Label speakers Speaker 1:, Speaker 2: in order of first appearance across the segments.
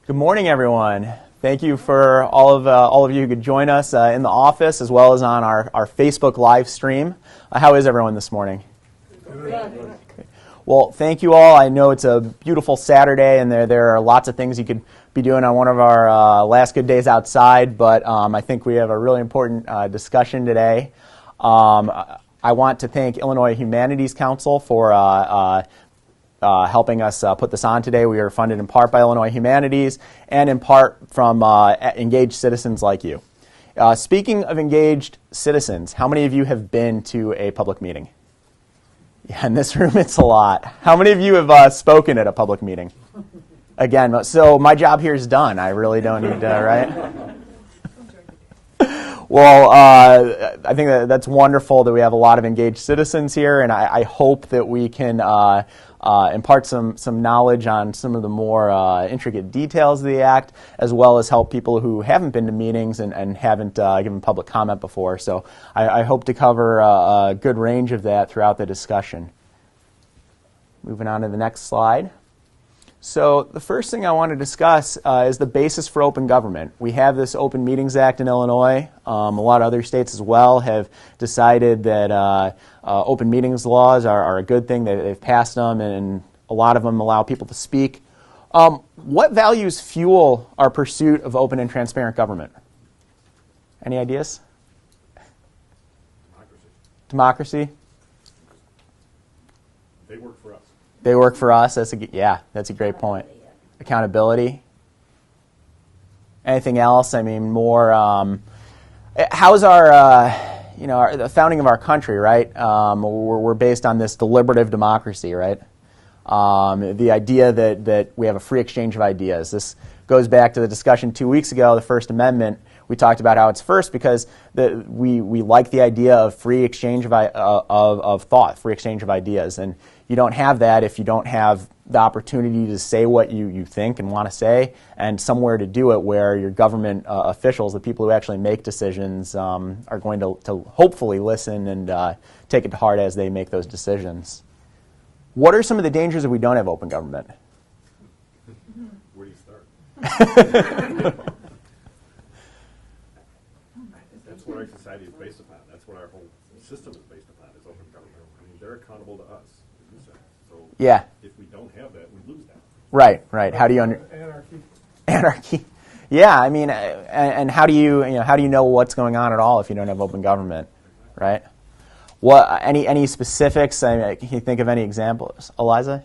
Speaker 1: Good morning, everyone. Thank you for all of you who could join us in the office as well as on our Facebook live stream. How is everyone this morning? Good. Well, thank you all. I know it's a beautiful Saturday, and there are lots of things you could be doing on one of our last good days outside, but I think we have a really important discussion today. I want to thank Illinois Humanities Council for helping us put this on today. We are funded in part by Illinois Humanities and in part from engaged citizens like you. Speaking of engaged citizens, how many of you have been to a public meeting? Yeah, in this room it's a lot. How many of you have spoken at a public meeting? Again, so my job here is done. I really don't need to, right? Well, I think that's wonderful that we have a lot of engaged citizens here, and I hope that we can impart some knowledge on some of the more intricate details of the Act, as well as help people who haven't been to meetings and haven't given public comment before. So I hope to cover a good range of that throughout the discussion. Moving on to the next slide. So the first thing I want to discuss is the basis for open government. We have this Open Meetings Act in Illinois. A lot of other states as well have decided that open meetings laws are a good thing. They've passed them, and a lot of them allow people to speak. What values fuel our pursuit of open and transparent government? Any ideas? Democracy?
Speaker 2: They work for us.
Speaker 1: They work for us. That's a great point. Accountability. Anything else? I mean, more. How's the founding of our country? Right. We're based on this deliberative democracy, right? The idea that we have a free exchange of ideas. This goes back to the discussion 2 weeks ago, the First Amendment. We talked about how it's first because we like the idea of free exchange of thought, free exchange of ideas, and you don't have that if you don't have the opportunity to say what you think and want to say, and somewhere to do it where your government officials, the people who actually make decisions, are going to hopefully listen and take it to heart as they make those decisions. What are some of the dangers if we don't have open government?
Speaker 2: Where do you start? That's what our society is based upon. That's what our whole system is based upon, is open government. I mean, they're accountable to us. So
Speaker 1: yeah.
Speaker 2: If we don't have that, we lose that.
Speaker 1: Right. How do you Anarchy. Yeah, I mean, and how do you know what's going on at all if you don't have open government, right? What any specifics? Can you think of any examples, Eliza?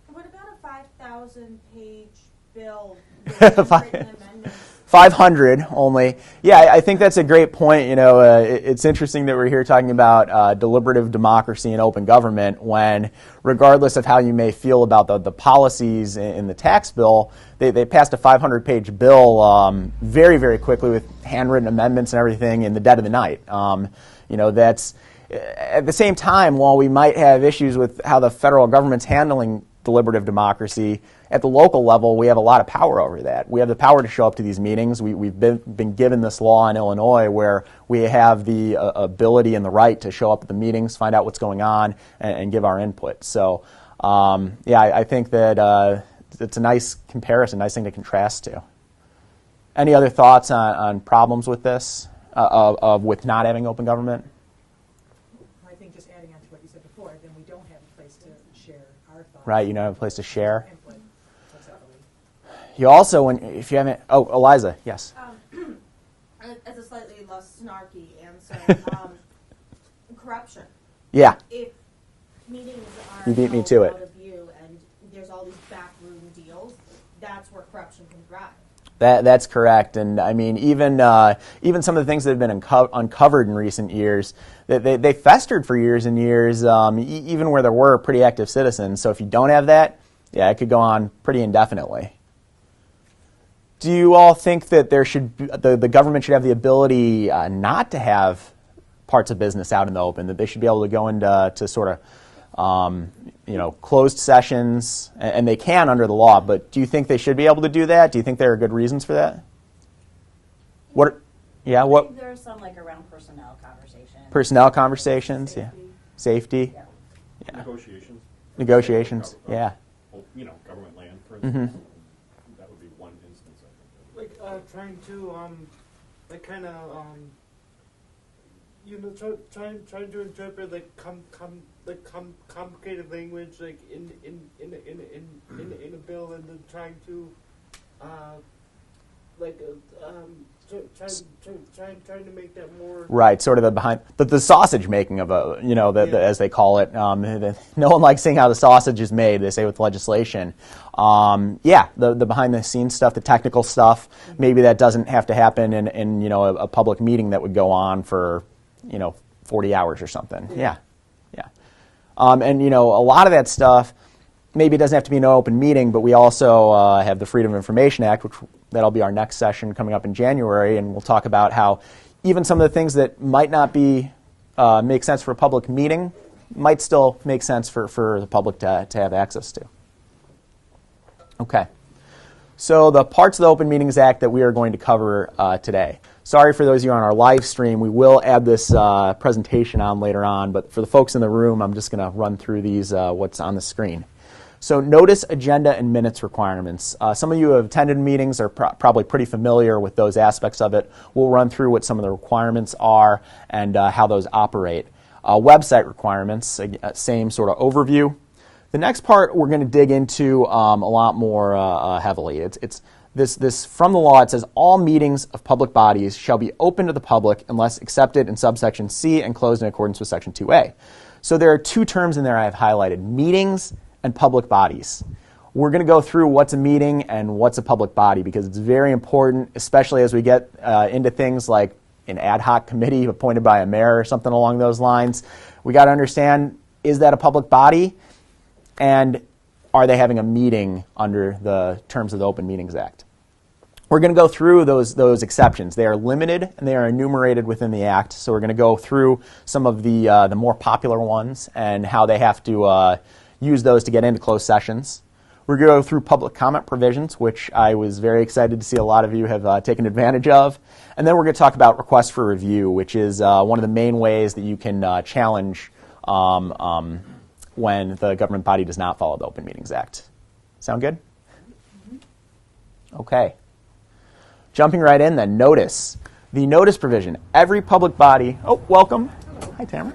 Speaker 3: What about a 5,000-page bill with written amendments?
Speaker 1: 500 only. Yeah, I think that's a great point. It's interesting that we're here talking about deliberative democracy and open government when, regardless of how you may feel about the policies in the tax bill, they passed a 500-page bill very, very quickly with handwritten amendments and everything in the dead of the night. That's at the same time, while we might have issues with how the federal government's handling deliberative democracy, at the local level, we have a lot of power over that. We have the power to show up to these meetings. We've been given this law in Illinois where we have the ability and the right to show up at the meetings, find out what's going on, and give our input. So, I think that it's a nice comparison, nice thing to contrast to. Any other thoughts on problems with this, with not having open government?
Speaker 4: I think just adding on to what you said before, then we don't have a place to share our thoughts.
Speaker 1: Right, you don't have a place to share.
Speaker 4: Input. Exactly.
Speaker 1: You also, if you haven't, Eliza, yes.
Speaker 3: As a slightly less snarky answer, corruption.
Speaker 1: Yeah.
Speaker 3: If meetings are
Speaker 1: You beat me
Speaker 3: held
Speaker 1: to it.
Speaker 3: out of view and there's all these backroom deals, that's where corruption can thrive.
Speaker 1: That's correct, and I mean even some of the things that have been uncovered in recent years, they festered for years and years, even where there were pretty active citizens. So if you don't have that, yeah, it could go on pretty indefinitely. Do you all think that the government should have the ability not to have parts of business out in the open, that they should be able to go into sort of closed sessions, and they can under the law, but do you think they should be able to do that? Do you think there are good reasons for that?
Speaker 5: I think there are some around personnel conversations.
Speaker 1: Personnel conversations, Safety.
Speaker 2: Negotiations.
Speaker 1: Negotiations, yeah.
Speaker 2: Government land, for instance. That would
Speaker 6: trying to like kind of trying to interpret like complicated language like in a bill, and then trying to trying to make that more
Speaker 1: right, sort of the behind the sausage making of a, you know, as they call it. No one likes seeing how the sausage is made, they say with legislation. The behind the scenes stuff, the technical stuff, maybe that doesn't have to happen in you know, a public meeting that would go on for, you know, 40 hours or something. Yeah. And, you know, a lot of that stuff, maybe it doesn't have to be an open meeting, but we also have the Freedom of Information Act, which that'll be our next session coming up in January, and we'll talk about how even some of the things that might not be make sense for a public meeting might still make sense for the public to have access to. Okay. So the parts of the Open Meetings Act that we are going to cover today. Sorry for those of you on our live stream. We will add this presentation on later on, but for the folks in the room, I'm just going to run through these, what's on the screen. So notice, agenda, and minutes requirements. Some of you who have attended meetings are probably pretty familiar with those aspects of it. We'll run through what some of the requirements are and how those operate. Website requirements, same sort of overview. The next part we're going to dig into a lot more heavily. It's this from the law. It says all meetings of public bodies shall be open to the public unless accepted in subsection C and closed in accordance with section 2A. So there are two terms in there I have highlighted: meetings and public bodies. We're going to go through what's a meeting and what's a public body, because it's very important, especially as we get into things like an ad hoc committee appointed by a mayor or something along those lines. We got to understand, is that a public body? And are they having a meeting under the terms of the Open Meetings Act? We're going to go through those exceptions. They are limited and they are enumerated within the Act. So we're going to go through some of the more popular ones and how they have to use those to get into closed sessions. We're going to go through public comment provisions, which I was very excited to see a lot of you have taken advantage of. And then we're going to talk about requests for review, which is one of the main ways that you can challenge when the government body does not follow the Open Meetings Act. Sound good? Okay. Jumping right in then, notice. The notice provision. Every public body... Oh, welcome. Hi, Tamara.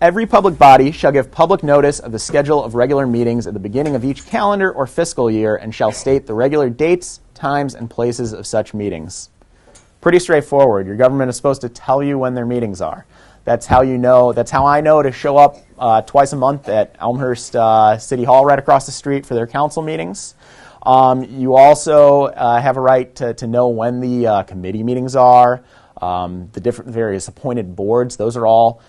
Speaker 1: Every public body shall give public notice of the schedule of regular meetings at the beginning of each calendar or fiscal year and shall state the regular dates, times, and places of such meetings. Pretty straightforward. Your government is supposed to tell you when their meetings are. That's how you know. That's how I know to show up twice a month at Elmhurst City Hall right across the street for their council meetings. You also have a right to know when the committee meetings are, the different various appointed boards. Those are all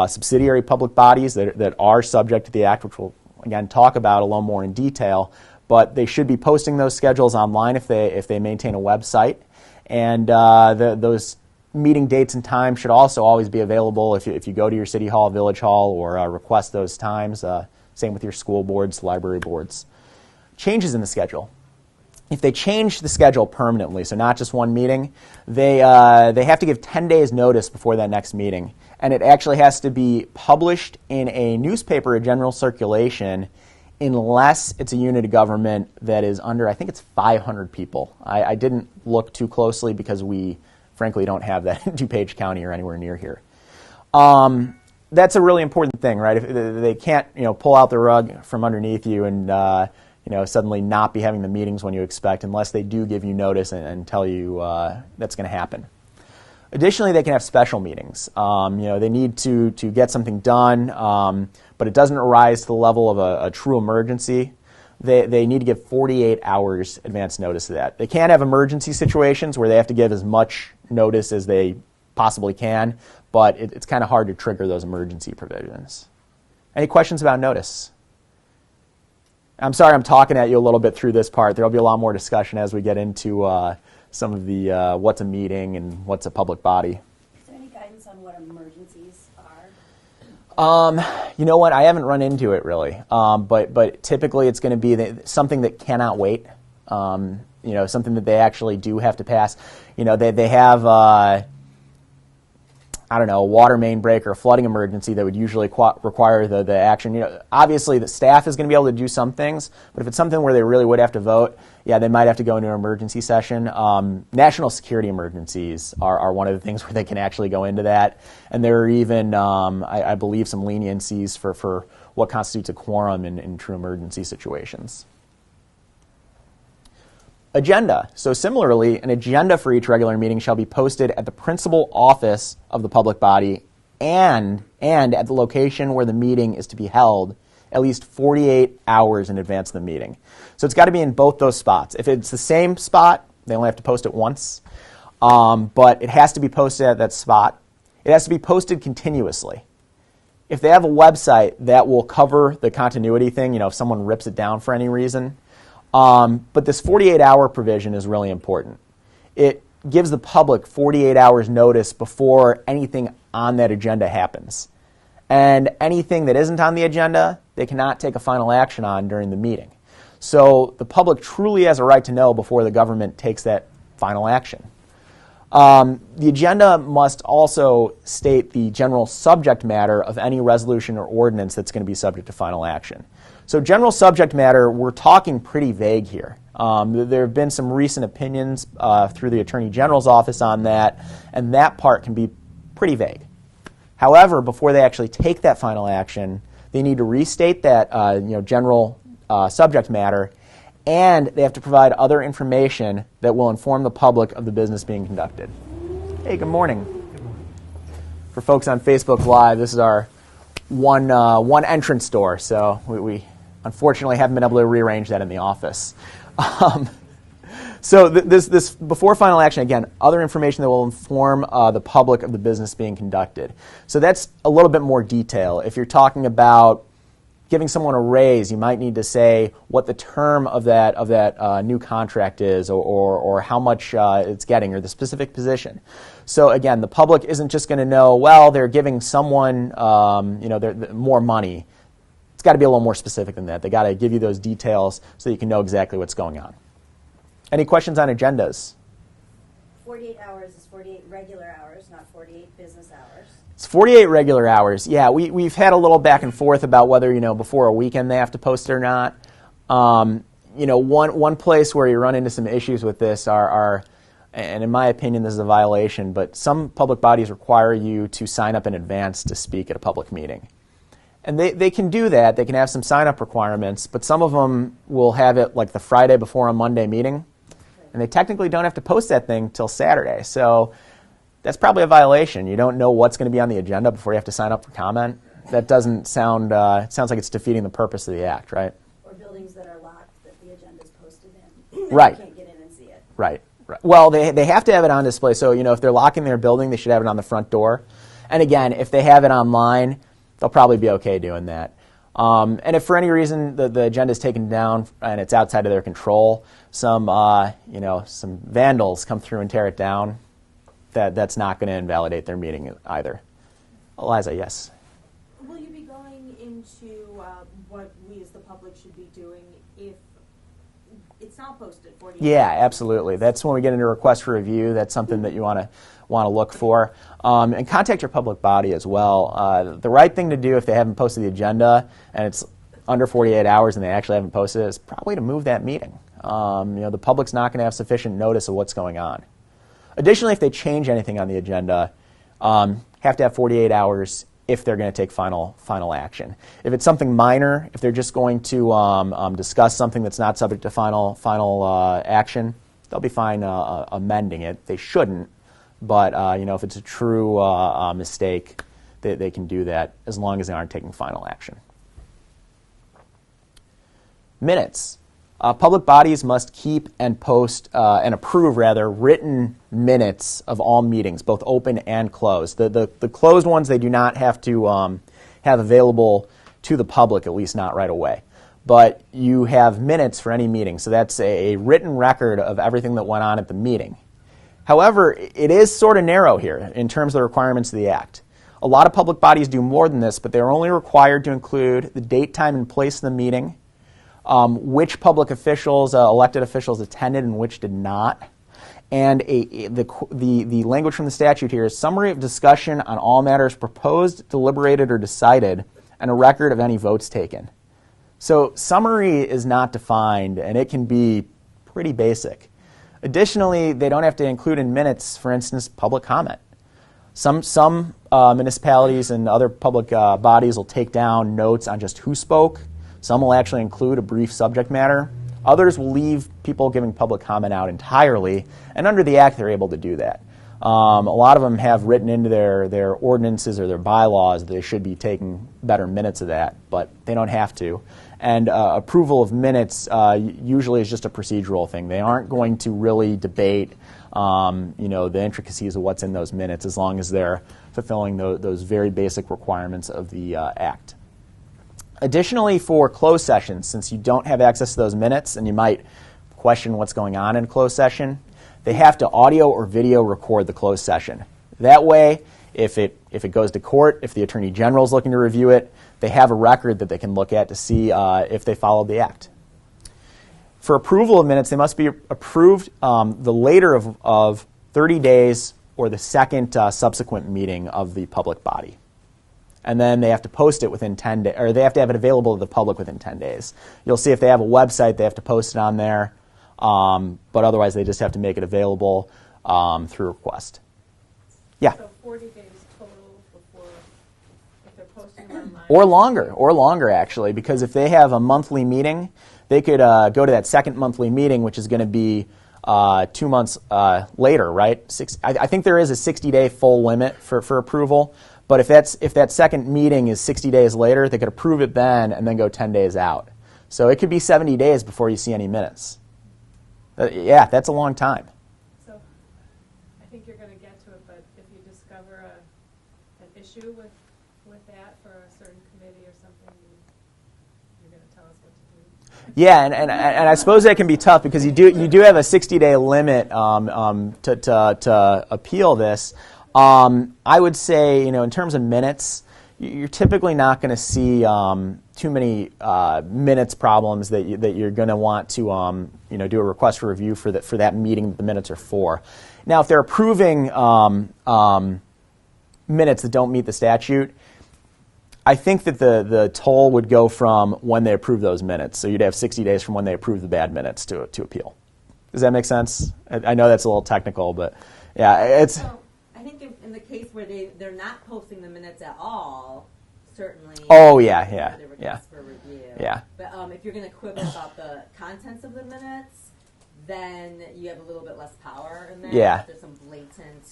Speaker 1: subsidiary public bodies that are subject to the Act, which we'll, again, talk about a little more in detail. But they should be posting those schedules online if they maintain a website. And those meeting dates and times should also always be available if you go to your city hall, village hall, or request those times. Same with your school boards, library boards. Changes in the schedule. If they change the schedule permanently, so not just one meeting, they have to give 10 days notice before that next meeting. And it actually has to be published in a newspaper of general circulation unless it's a unit of government that is under, I think it's 500 people. I didn't look too closely because we, frankly, don't have that in DuPage County or anywhere near here. That's a really important thing, right? If they can't, pull out the rug from underneath you and suddenly not be having the meetings when you expect, unless they do give you notice and tell you that's going to happen. Additionally, they can have special meetings. They need to get something done, but it doesn't arise to the level of a true emergency. They need to give 48 hours advance notice of that. They can't have emergency situations where they have to give as much notice as they possibly can, but it's kind of hard to trigger those emergency provisions. Any questions about notice? I'm sorry I'm talking at you a little bit through this part. There will be a lot more discussion as we get into some of the what's a meeting and what's a public body.
Speaker 5: Is there any guidance on what emergencies are?
Speaker 1: You know what? I haven't run into it really, but typically it's going to be something that cannot wait. Something that they actually do have to pass. They have I don't know, a water main break or a flooding emergency that would usually require the action. Obviously the staff is going to be able to do some things, but if it's something where they really would have to vote, yeah, they might have to go into an emergency session. National security emergencies are one of the things where they can actually go into that, and there are even, I believe, some leniencies for what constitutes a quorum in true emergency situations. Agenda. So similarly, an agenda for each regular meeting shall be posted at the principal office of the public body and at the location where the meeting is to be held at least 48 hours in advance of the meeting. So it's got to be in both those spots. If it's the same spot, they only have to post it once, but it has to be posted at that spot. It has to be posted continuously. If they have a website, that will cover the continuity thing, if someone rips it down for any reason. But this 48-hour provision is really important. It gives the public 48 hours notice before anything on that agenda happens. And anything that isn't on the agenda, they cannot take a final action on during the meeting. So the public truly has a right to know before the government takes that final action. The agenda must also state the general subject matter of any resolution or ordinance that's going to be subject to final action. So general subject matter, we're talking pretty vague here. There have been some recent opinions through the Attorney General's office on that, and that part can be pretty vague. However, before they actually take that final action, they need to restate that general subject matter, and they have to provide other information that will inform the public of the business being conducted. Hey, good morning. Good morning. For folks on Facebook Live, this is our one entrance door, so we unfortunately haven't been able to rearrange that in the office. So this before final action, again, other information that will inform the public of the business being conducted. So that's a little bit more detail. If you're talking about giving someone a raise, you might need to say what the term of that new contract is, or how much it's getting, or the specific position. So again, the public isn't just going to know, well, they're giving someone more money. It's got to be a little more specific than that. They got to give you those details so you can know exactly what's going on. Any questions on agendas?
Speaker 5: 48 hours is 48 regular hours, not 48 business hours.
Speaker 1: It's 48 regular hours. Yeah, we've had a little back and forth about whether, before a weekend they have to post it or not. One place where you run into some issues with this are, and in my opinion this is a violation, but some public bodies require you to sign up in advance to speak at a public meeting. And they can do that. They can have some sign-up requirements, but some of them will have it like the Friday before a Monday meeting, and they technically don't have to post that thing till Saturday. So that's probably a violation. You don't know what's going to be on the agenda before you have to sign up for comment. That doesn't sound, it sounds like it's defeating the purpose of the act, right?
Speaker 5: Or buildings that are locked that the agenda is posted in.
Speaker 1: Right.
Speaker 5: You can't get in and see it.
Speaker 1: Right. Well, they have to have it on display. So, if they're locking their building, they should have it on the front door. And again, if they have it online, they'll probably be okay doing that. And if for any reason the agenda is taken down and it's outside of their control, some vandals come through and tear it down, that's not going to invalidate their meeting either. Eliza, yes?
Speaker 3: Will you be going into what we as the public should be doing if it's not posted 48
Speaker 1: Yeah,
Speaker 3: hours?
Speaker 1: absolutely. That's when we get into request for review. That's something that you want to look for. And contact your public body as well. The right thing to do if they haven't posted the agenda and it's under 48 hours and they actually haven't posted it is probably to move that meeting. The public's not going to have sufficient notice of what's going on. Additionally, if they change anything on the agenda, have to have 48 hours if they're going to take final action. If it's something minor, if they're just going to discuss something that's not subject to final action, they'll be fine amending it. They shouldn't, but if it's a true mistake, they can do that as long as they aren't taking final action. Minutes. Public bodies must keep and post and approve, written minutes of all meetings, both open and closed. The closed ones they do not have to have available to the public, at least not right away. But you have minutes for any meeting, so that's a written record of everything that went on at the meeting. However, it is sort of narrow here in terms of the requirements of the Act. A lot of public bodies do more than this, but they're only required to include the date, time, and place of the meeting, which public officials, elected officials attended and which did not, And the language from the statute here is summary of discussion on all matters proposed, deliberated, or decided, and a record of any votes taken. So summary is not defined, and it can be pretty basic. Additionally, they don't have to include in minutes, for instance, public comment. Some municipalities and other public bodies will take down notes on just who spoke. Some will actually include a brief subject matter. Others will leave people giving public comment out entirely, and under the Act they're able to do that. A lot of them have written into their ordinances or their bylaws that they should be taking better minutes of that, but they don't have to. And approval of minutes usually is just a procedural thing. They aren't going to really debate the intricacies of what's in those minutes as long as they're fulfilling those very basic requirements of the Act. Additionally, for closed sessions, since you don't have access to those minutes and you might question what's going on in a closed session, they have to audio or video record the closed session. That way, if it goes to court, if the Attorney General is looking to review it, they have a record that they can look at to see if they followed the Act. For approval of minutes, they must be approved the later of 30 days or the second subsequent meeting of the public body. And then they have to post it within 10 days, or they have to have it available to the public within 10 days. You'll see if they have a website, they have to post it on there, but otherwise they just have to make it available through request. Yeah?
Speaker 7: So 40 days total before, if they're posting online?
Speaker 1: Or longer actually, because if they have a monthly meeting, they could go to that second monthly meeting, which is going to be 2 months later, right? I think there is a 60-day full limit for approval. But if that second meeting is 60 days later, they could approve it then and then go 10 days out. So it could be 70 days before you see any minutes. Yeah, that's a long time.
Speaker 7: So I think you're going to get to it, but if you discover an issue with that for a certain committee or something, you're going to tell us what to do.
Speaker 1: Yeah, and I suppose that can be tough because you do have a 60-day limit to appeal this. I would say, in terms of minutes, you're typically not going to see too many minutes problems that you're going to want to do a request for review for that meeting that the minutes are for. Now, if they're approving minutes that don't meet the statute, I think that the toll would go from when they approve those minutes. So you'd have 60 days from when they approve the bad minutes to appeal. Does that make sense? I know that's a little technical, but yeah, it's.
Speaker 3: So, I think in the case where they're not posting the minutes at all, certainly.
Speaker 1: Oh yeah.
Speaker 3: For review.
Speaker 1: Yeah.
Speaker 3: But if you're going to quibble about the contents of the minutes, then you have a little bit less power in there.
Speaker 1: Yeah.
Speaker 3: If there's some blatant,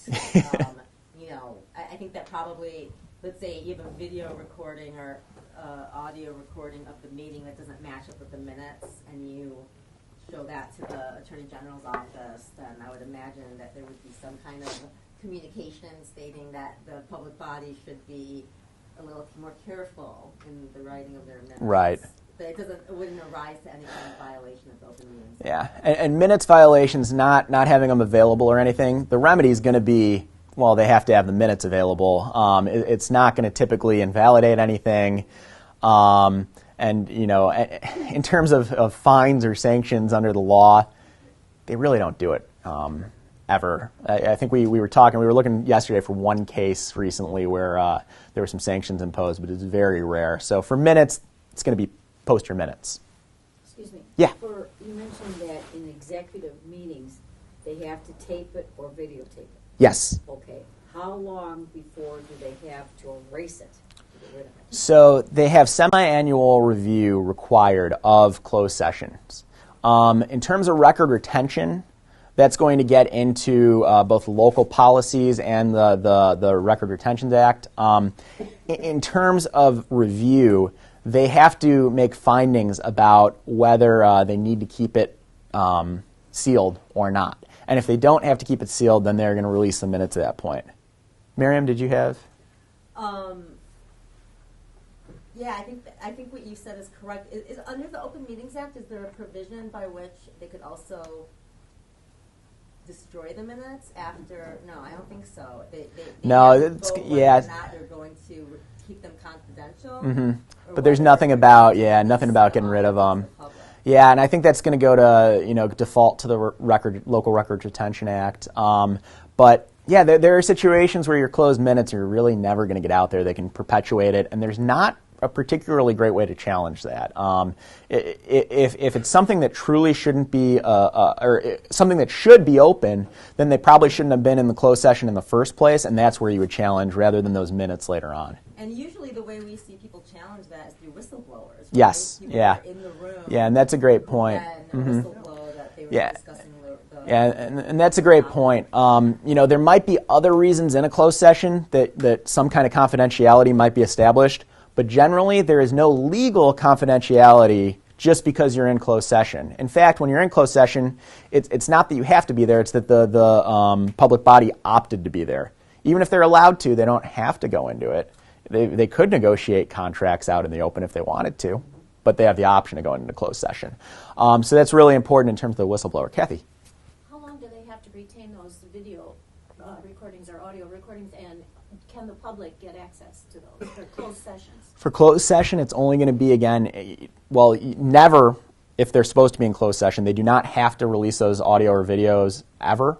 Speaker 3: I think that probably, let's say you have a video recording or audio recording of the meeting that doesn't match up with the minutes, and you show that to the Attorney General's office, then I would imagine that there would be some kind of communication stating that the public body should be a little more careful in the writing of their minutes.
Speaker 1: Right.
Speaker 3: But it wouldn't arise to any kind of violation of the open meetings.
Speaker 1: Yeah, and minutes violations, not having them available or anything, the remedy is going to be, well, they have to have the minutes available. It's not going to typically invalidate anything. And, in terms of fines or sanctions under the law, they really don't do it ever. I think we were looking yesterday for one case recently where there were some sanctions imposed, but it's very rare. So for minutes, it's going to be post your minutes.
Speaker 8: Excuse me.
Speaker 1: Yeah.
Speaker 8: You mentioned that in executive meetings, they have to tape it or videotape it.
Speaker 1: Yes.
Speaker 8: Okay. How long before do they have to erase it? To get rid of it?
Speaker 1: So they have semi-annual review required of closed sessions. In terms of record retention, that's going to get into both local policies and the Record Retention Act. In terms of review, they have to make findings about whether they need to keep it sealed or not. And if they don't have to keep it sealed, then they're going to release the minutes at that point. Miriam, did you have?
Speaker 3: Yeah, I think what you said is correct. Is under the Open Meetings Act, is there a provision by which they could also destroy the minutes after? No, I don't think so. They
Speaker 1: No,
Speaker 3: have to
Speaker 1: it's-
Speaker 3: vote
Speaker 1: yeah.
Speaker 3: whether or not they're going to keep them confidential.
Speaker 1: Mm-hmm.
Speaker 3: Or
Speaker 1: But there's
Speaker 3: whether
Speaker 1: nothing
Speaker 3: they're
Speaker 1: about
Speaker 3: going to
Speaker 1: nothing about getting rid of them.
Speaker 3: to the public.
Speaker 1: Yeah, and I think that's going to go to default to the Local Records Retention Act. But yeah, there are situations where your closed minutes are really never going to get out there. They can perpetuate it, and there's not a particularly great way to challenge that. If it's something that truly shouldn't be, or something that should be open, then they probably shouldn't have been in the closed session in the first place, and that's where you would challenge rather than those minutes later on.
Speaker 3: And usually the way we see people challenge that is through whistleblowers. Right?
Speaker 1: Yes,
Speaker 3: People
Speaker 1: yeah.
Speaker 3: are in the room.
Speaker 1: Yeah, and that's a great point.
Speaker 3: And whistleblower that they were
Speaker 1: Yeah.
Speaker 3: discussing the
Speaker 1: Yeah, and that's a great point. There might be other reasons in a closed session that some kind of confidentiality might be established, but generally there is no legal confidentiality just because you're in closed session. In fact, when you're in closed session, it's not that you have to be there, it's that the public body opted to be there. Even if they're allowed to, they don't have to go into it. They could negotiate contracts out in the open if they wanted to, but they have the option of going into closed session. So that's really important in terms of the whistleblower. Kathy?
Speaker 5: How long do they have to retain those video recordings or audio recordings, and can the public get access to those for closed sessions?
Speaker 1: For closed session, it's only going to be, never, if they're supposed to be in closed session, they do not have to release those audio or videos ever.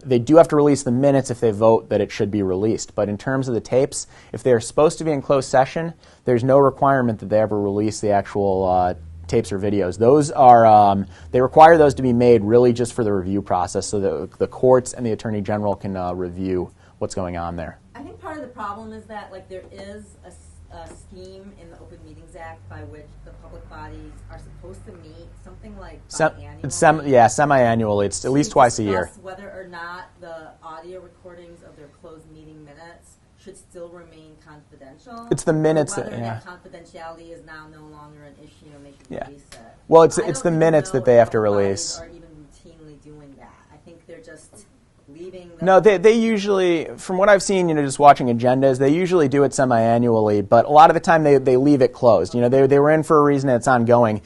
Speaker 1: They do have to release the minutes if they vote that it should be released. But in terms of the tapes, if they're supposed to be in closed session, there's no requirement that they ever release the actual tapes or videos. Those are, they require those to be made really just for the review process so that the courts and the Attorney General can review what's going on there.
Speaker 3: I think part of the problem is that there is a scheme in the Open Meetings Act by which the public bodies are supposed to meet something like biannually.
Speaker 1: Semi-annually. It's at least twice a year.
Speaker 3: Discuss whether or not the audio recordings of their closed meeting minutes should still remain confidential.
Speaker 1: It's the minutes
Speaker 3: or whether
Speaker 1: that
Speaker 3: confidentiality is now no longer an issue and they should release it.
Speaker 1: Well,
Speaker 3: I
Speaker 1: it's
Speaker 3: don't
Speaker 1: the
Speaker 3: even
Speaker 1: minutes
Speaker 3: know
Speaker 1: that they
Speaker 3: if
Speaker 1: have to
Speaker 3: public
Speaker 1: release.
Speaker 3: bodies are even routinely doing that. I think they're just leaving them.
Speaker 1: No, they usually, from what I've seen, just watching agendas, they usually do it semi-annually, but a lot of the time they leave it closed. They were in for a reason and it's ongoing.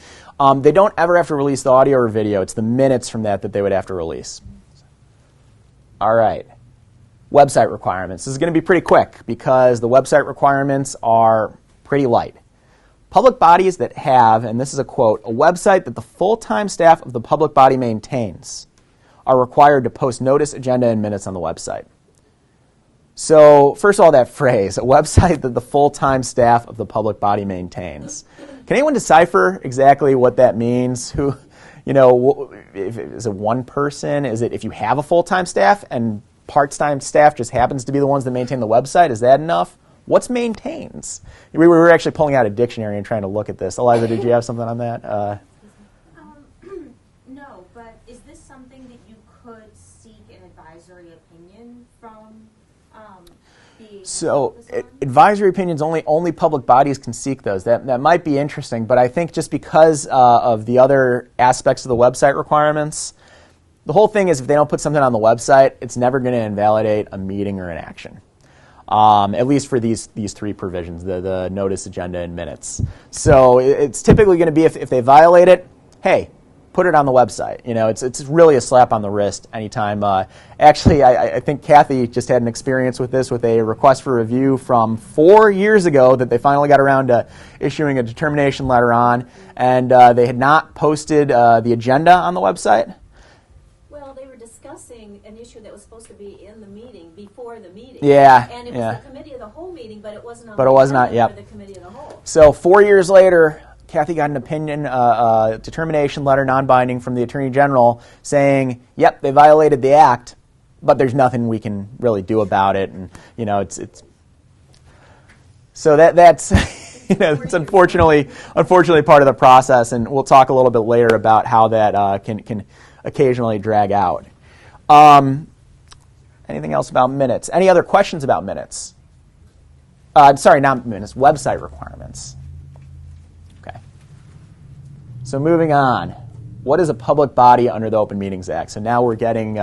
Speaker 1: They don't ever have to release the audio or video. It's the minutes from that they would have to release. All right. Website requirements. This is going to be pretty quick because the website requirements are pretty light. Public bodies that have, and this is a quote, a website that the full-time staff of the public body maintains are required to post notice, agenda, and minutes on the website. So, first of all, that phrase, a website that the full-time staff of the public body maintains. Can anyone decipher exactly what that means? Who, is it one person? Is it if you have a full-time staff and part-time staff just happens to be the ones that maintain the website? Is that enough? What's maintains? We were actually pulling out a dictionary and trying to look at this. Eliza, did you have something on that?
Speaker 5: No, but is this something that you could seek an advisory opinion from
Speaker 1: advisory opinions, only public bodies can seek those. That might be interesting, but I think just because of the other aspects of the website requirements, the whole thing is if they don't put something on the website, it's never going to invalidate a meeting or an action. At least for these three provisions, the notice, agenda, and minutes. So it's typically going to be if they violate it, hey, put it on the website. It's really a slap on the wrist anytime. Actually, I think Kathy just had an experience with this with a request for review from 4 years ago that they finally got around to issuing a determination letter on, and they had not posted the agenda on the website.
Speaker 5: Well, they were discussing an issue that was supposed to be in the meeting before the meeting.
Speaker 1: Yeah,
Speaker 5: and it was the committee of the whole meeting, but it wasn't on
Speaker 1: But it was not,
Speaker 5: the
Speaker 1: yep.
Speaker 5: the committee of the whole.
Speaker 1: So 4 years later, Kathy got an opinion, determination letter, non-binding, from the Attorney General saying, yep, they violated the act, but there's nothing we can really do about it. And, it's so that's, it's unfortunately part of the process, and we'll talk a little bit later about how that can occasionally drag out. Anything else about minutes? Any other questions about minutes? Sorry, not minutes, website requirements. Okay. So moving on. What is a public body under the Open Meetings Act? So now we're getting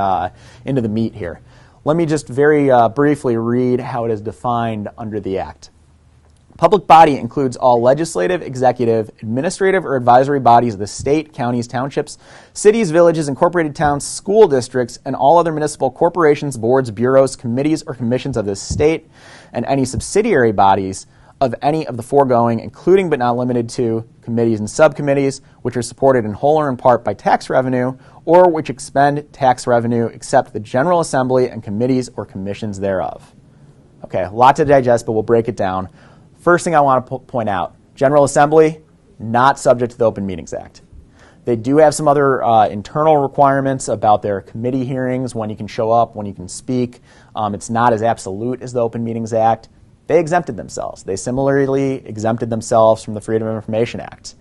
Speaker 1: into the meat here. Let me just very briefly read how it is defined under the Act. Public body includes all legislative, executive, administrative, or advisory bodies of the state, counties, townships, cities, villages, incorporated towns, school districts, and all other municipal corporations, boards, bureaus, committees, or commissions of the state, and any subsidiary bodies of any of the foregoing, including but not limited to committees and subcommittees, which are supported in whole or in part by tax revenue, or which expend tax revenue except the General Assembly and committees or commissions thereof. Okay, a lot to digest, but we'll break it down. First thing I want to point out, General Assembly, not subject to the Open Meetings Act. They do have some other internal requirements about their committee hearings, when you can show up, when you can speak. It's not as absolute as the Open Meetings Act. They exempted themselves. They similarly exempted themselves from the Freedom of Information Act.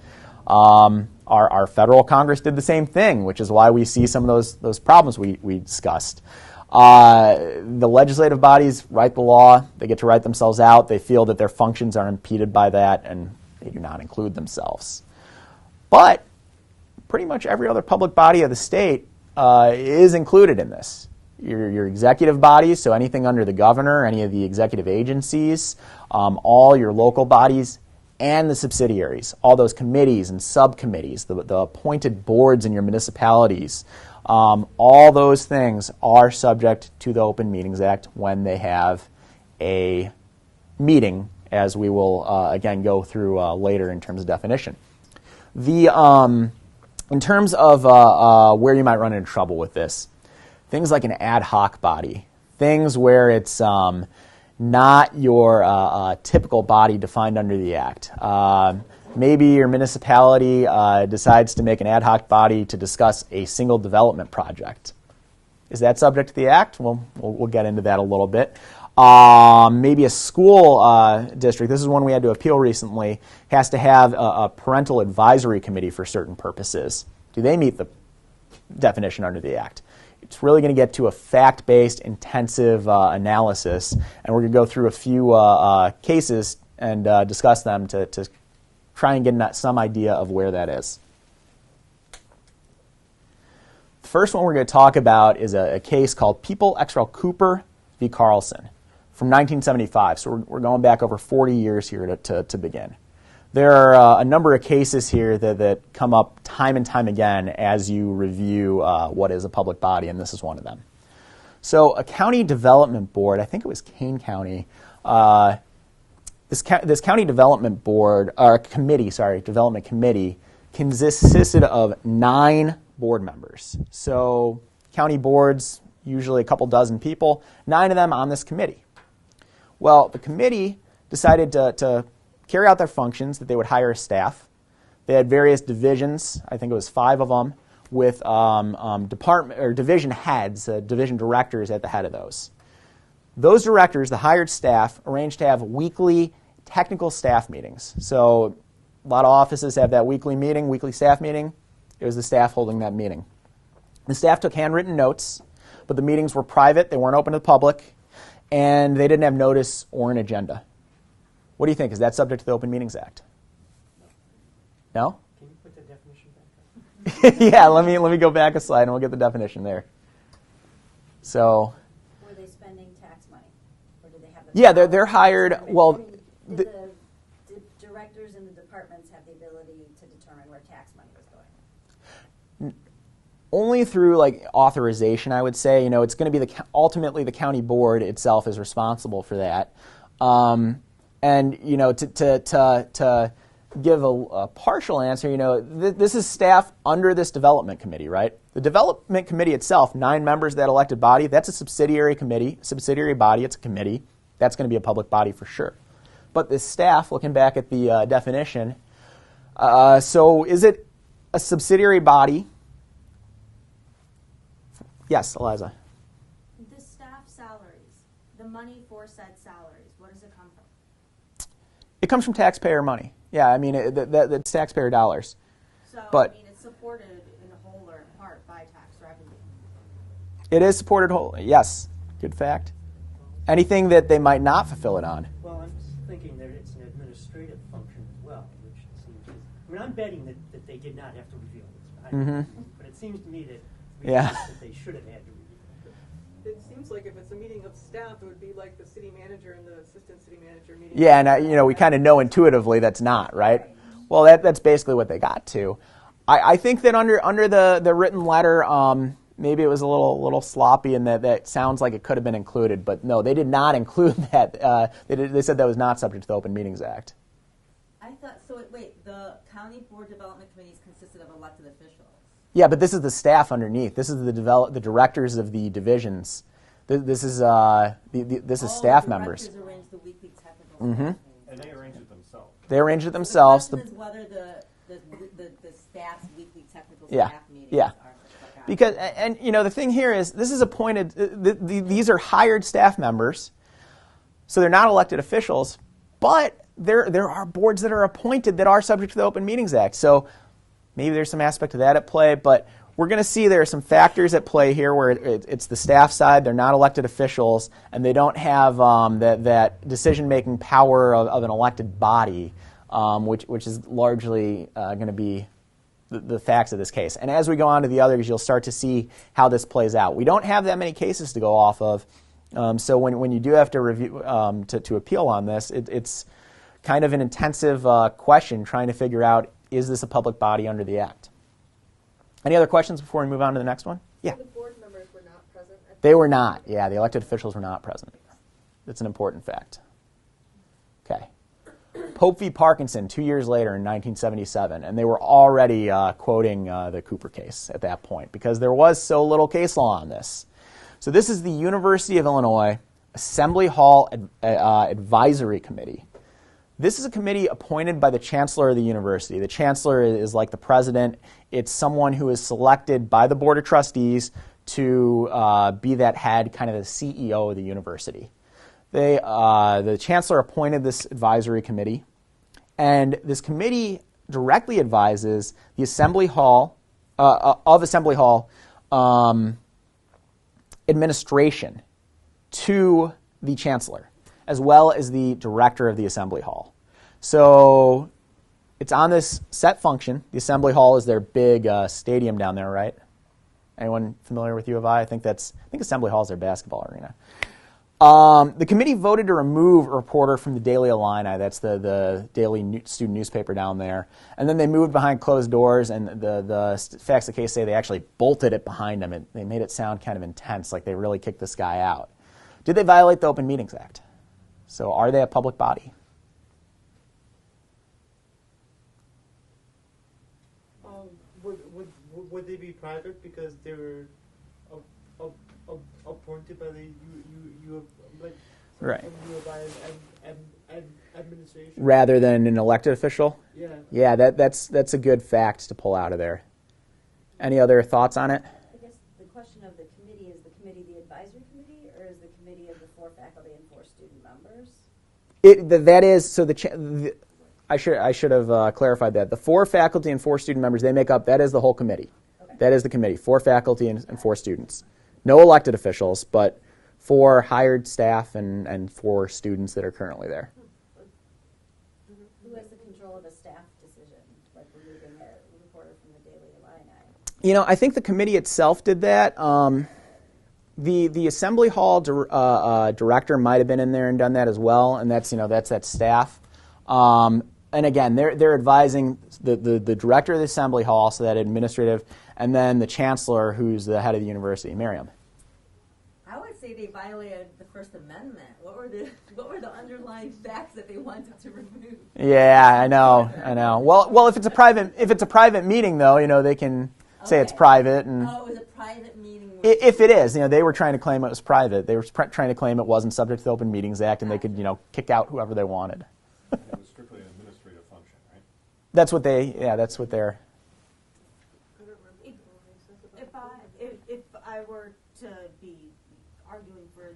Speaker 1: Our federal Congress did the same thing, which is why we see some of those problems we discussed. The legislative bodies write the law. They get to write themselves out. They feel that their functions are impeded by that, and they do not include themselves. But pretty much every other public body of the state is included in this. Your executive bodies, so anything under the governor, any of the executive agencies, all your local bodies, and the subsidiaries, all those committees and subcommittees, the appointed boards in your municipalities, all those things are subject to the Open Meetings Act when they have a meeting, as we will again go through later in terms of definition. In terms of where you might run into trouble with this, things like an ad hoc body, things where it's not your typical body defined under the Act. Maybe your municipality decides to make an ad hoc body to discuss a single development project. Is that subject to the Act? Well, we'll get into that a little bit. Maybe a school district, this is one we had to appeal recently, has to have a parental advisory committee for certain purposes. Do they meet the definition under the Act? It's really going to get to a fact-based, intensive analysis, and we're going to go through a few cases and discuss them to try and get some idea of where that is. The first one we're going to talk about is a case called People ex rel. Cooper v. Carlson from 1975. So we're going back over 40 years here to begin. There are a number of cases here that come up time and time again as you review what is a public body, and this is one of them. So a county development board, I think it was Kane County, this county development board, or development committee, consisted of 9 board members. So county boards, usually a couple dozen people, 9 of them on this committee. Well, the committee decided to carry out their functions, that they would hire a staff. They had various divisions, I think it was 5 of them, with department or division heads, division directors at the head of those. Those directors, the hired staff, arranged to have weekly technical staff meetings. So a lot of offices have that weekly staff meeting. It was the staff holding that meeting. The staff took handwritten notes, but the meetings were private, they weren't open to the public, and they didn't have notice or an agenda. What do you think? Is that subject to the Open Meetings Act? No?
Speaker 6: Can you put the definition back up?
Speaker 1: Yeah, let me go back a slide and we'll get the definition there. So,
Speaker 5: Were they spending tax money? Or did they have the
Speaker 1: yeah, they're hired. Well,
Speaker 5: Did the directors in the departments have the ability to determine where tax money was going?
Speaker 1: only through like authorization, I would say. You know, it's going to be ultimately the county board itself is responsible for that. And you know, to give a partial answer, you know, this is staff under this development committee, right? The development committee itself, 9 members of that elected body, that's a subsidiary committee, subsidiary body, it's a committee. That's going to be a public body for sure. But this staff, looking back at the definition, so is it a subsidiary body? Yes, Eliza.
Speaker 5: The staff salaries, the money for said salaries, where does it come from?
Speaker 1: It comes from taxpayer money. Yeah, I mean, that's taxpayer dollars.
Speaker 5: So,
Speaker 1: But-
Speaker 5: I mean, it's supported in whole or in part by tax revenue.
Speaker 1: It is supported whole. Yes, good fact. Anything that they might not fulfill it on.
Speaker 9: Well, I'm just thinking that it's an administrative function as well, which seems to, I mean, I'm betting that they did not have to reveal this. But it seems to me that, that they should have had to reveal it.
Speaker 4: It seems like if it's a meeting of staff, it would be like the city manager and the assistant city manager meeting.
Speaker 1: Yeah, and you know, we kind of know intuitively that's not, right? Well, that's basically what they got to. I think that under the written letter, maybe it was a little sloppy, and that sounds like it could have been included. But no, they did not include that. They said that was not subject to the Open Meetings Act.
Speaker 3: I thought, so wait, the county board development committees consisted of elected officials.
Speaker 1: Yeah, but this is the staff underneath. This is the directors of the divisions. This is staff members.
Speaker 3: Directors arrange the weekly technical
Speaker 1: Mhm.
Speaker 3: staff meetings.
Speaker 2: And they arrange it themselves.
Speaker 1: They arrange it themselves.
Speaker 3: The question is whether the staff's weekly technical
Speaker 1: Yeah,
Speaker 3: staff meetings
Speaker 1: yeah.
Speaker 3: are.
Speaker 1: Because, and the thing here is, this is appointed. These are hired staff members, so they're not elected officials. But there are boards that are appointed that are subject to the Open Meetings Act. So maybe there's some aspect of that at play. But we're going to see there are some factors at play here where it's the staff side. They're not elected officials, and they don't have that decision-making power of an elected body, which is largely going to be the facts of this case. And as we go on to the others, you'll start to see how this plays out. We don't have that many cases to go off of, so when you do have to review to appeal on this, it's kind of an intensive question trying to figure out, is this a public body under the Act? Any other questions before we move on to the next one? Yeah.
Speaker 10: The board members were not present?
Speaker 1: They were not. Yeah, the elected officials were not present. That's an important fact. Okay. Pope v. Parkinson, 2 years later in 1977, and they were already quoting the Cooper case at that point because there was so little case law on this. So this is the University of Illinois Assembly Hall Advisory Committee. This is a committee appointed by the chancellor of the university. The chancellor is like the president. It's someone who is selected by the board of trustees to be that head, kind of the CEO of the university. The chancellor appointed this advisory committee, and this committee directly advises the Assembly Hall administration to the chancellor, as well as the director of the Assembly Hall. So it's on this set function. The Assembly Hall is their big stadium down there, right? Anyone familiar with U of I? I think Assembly Hall is their basketball arena. The committee voted to remove a reporter from the Daily Illini. That's the daily student newspaper down there. And then they moved behind closed doors, and the facts of the case say they actually bolted it behind them. They made it sound kind of intense, like they really kicked this guy out. Did they violate the Open Meetings Act? So are they a public body?
Speaker 6: Would they be private because they were appointed by the
Speaker 1: Right.
Speaker 6: administration?
Speaker 1: Rather than an elected official?
Speaker 6: Yeah.
Speaker 1: Yeah, that's a good fact to pull out of there. Any other thoughts on it?
Speaker 5: I guess the question of the committee, is the committee the advisory committee, or is the committee of the 4 faculty and 4 student members?
Speaker 1: That is, so I should have clarified that. The 4 faculty and 4 student members, they make up, that is the whole committee.
Speaker 5: Okay.
Speaker 1: That is the committee, 4 faculty and 4 students. No elected officials, but 4 hired staff and 4 students that are currently there.
Speaker 5: Who has the control of a staff decision, like removing a reporter from the Daily Illini?
Speaker 1: I think the committee itself did that. The Assembly Hall director might have been in there and done that as well, and that's that staff. And again, they're advising the director of the Assembly Hall, so that administrative, and then the chancellor, who's the head of the university, Miriam.
Speaker 3: I would say they violated the First Amendment. What were the underlying facts that they wanted to remove?
Speaker 1: Yeah, I know. Well, if it's a private meeting, though, they can say it's private, and
Speaker 3: it was a private meeting.
Speaker 1: if it is, they were trying to claim it was private. They were trying to claim it wasn't subject to the Open Meetings Act, and they could, kick out whoever they wanted.
Speaker 2: It was strictly an administrative function, right?
Speaker 1: That's what they're.
Speaker 10: If I were to be arguing for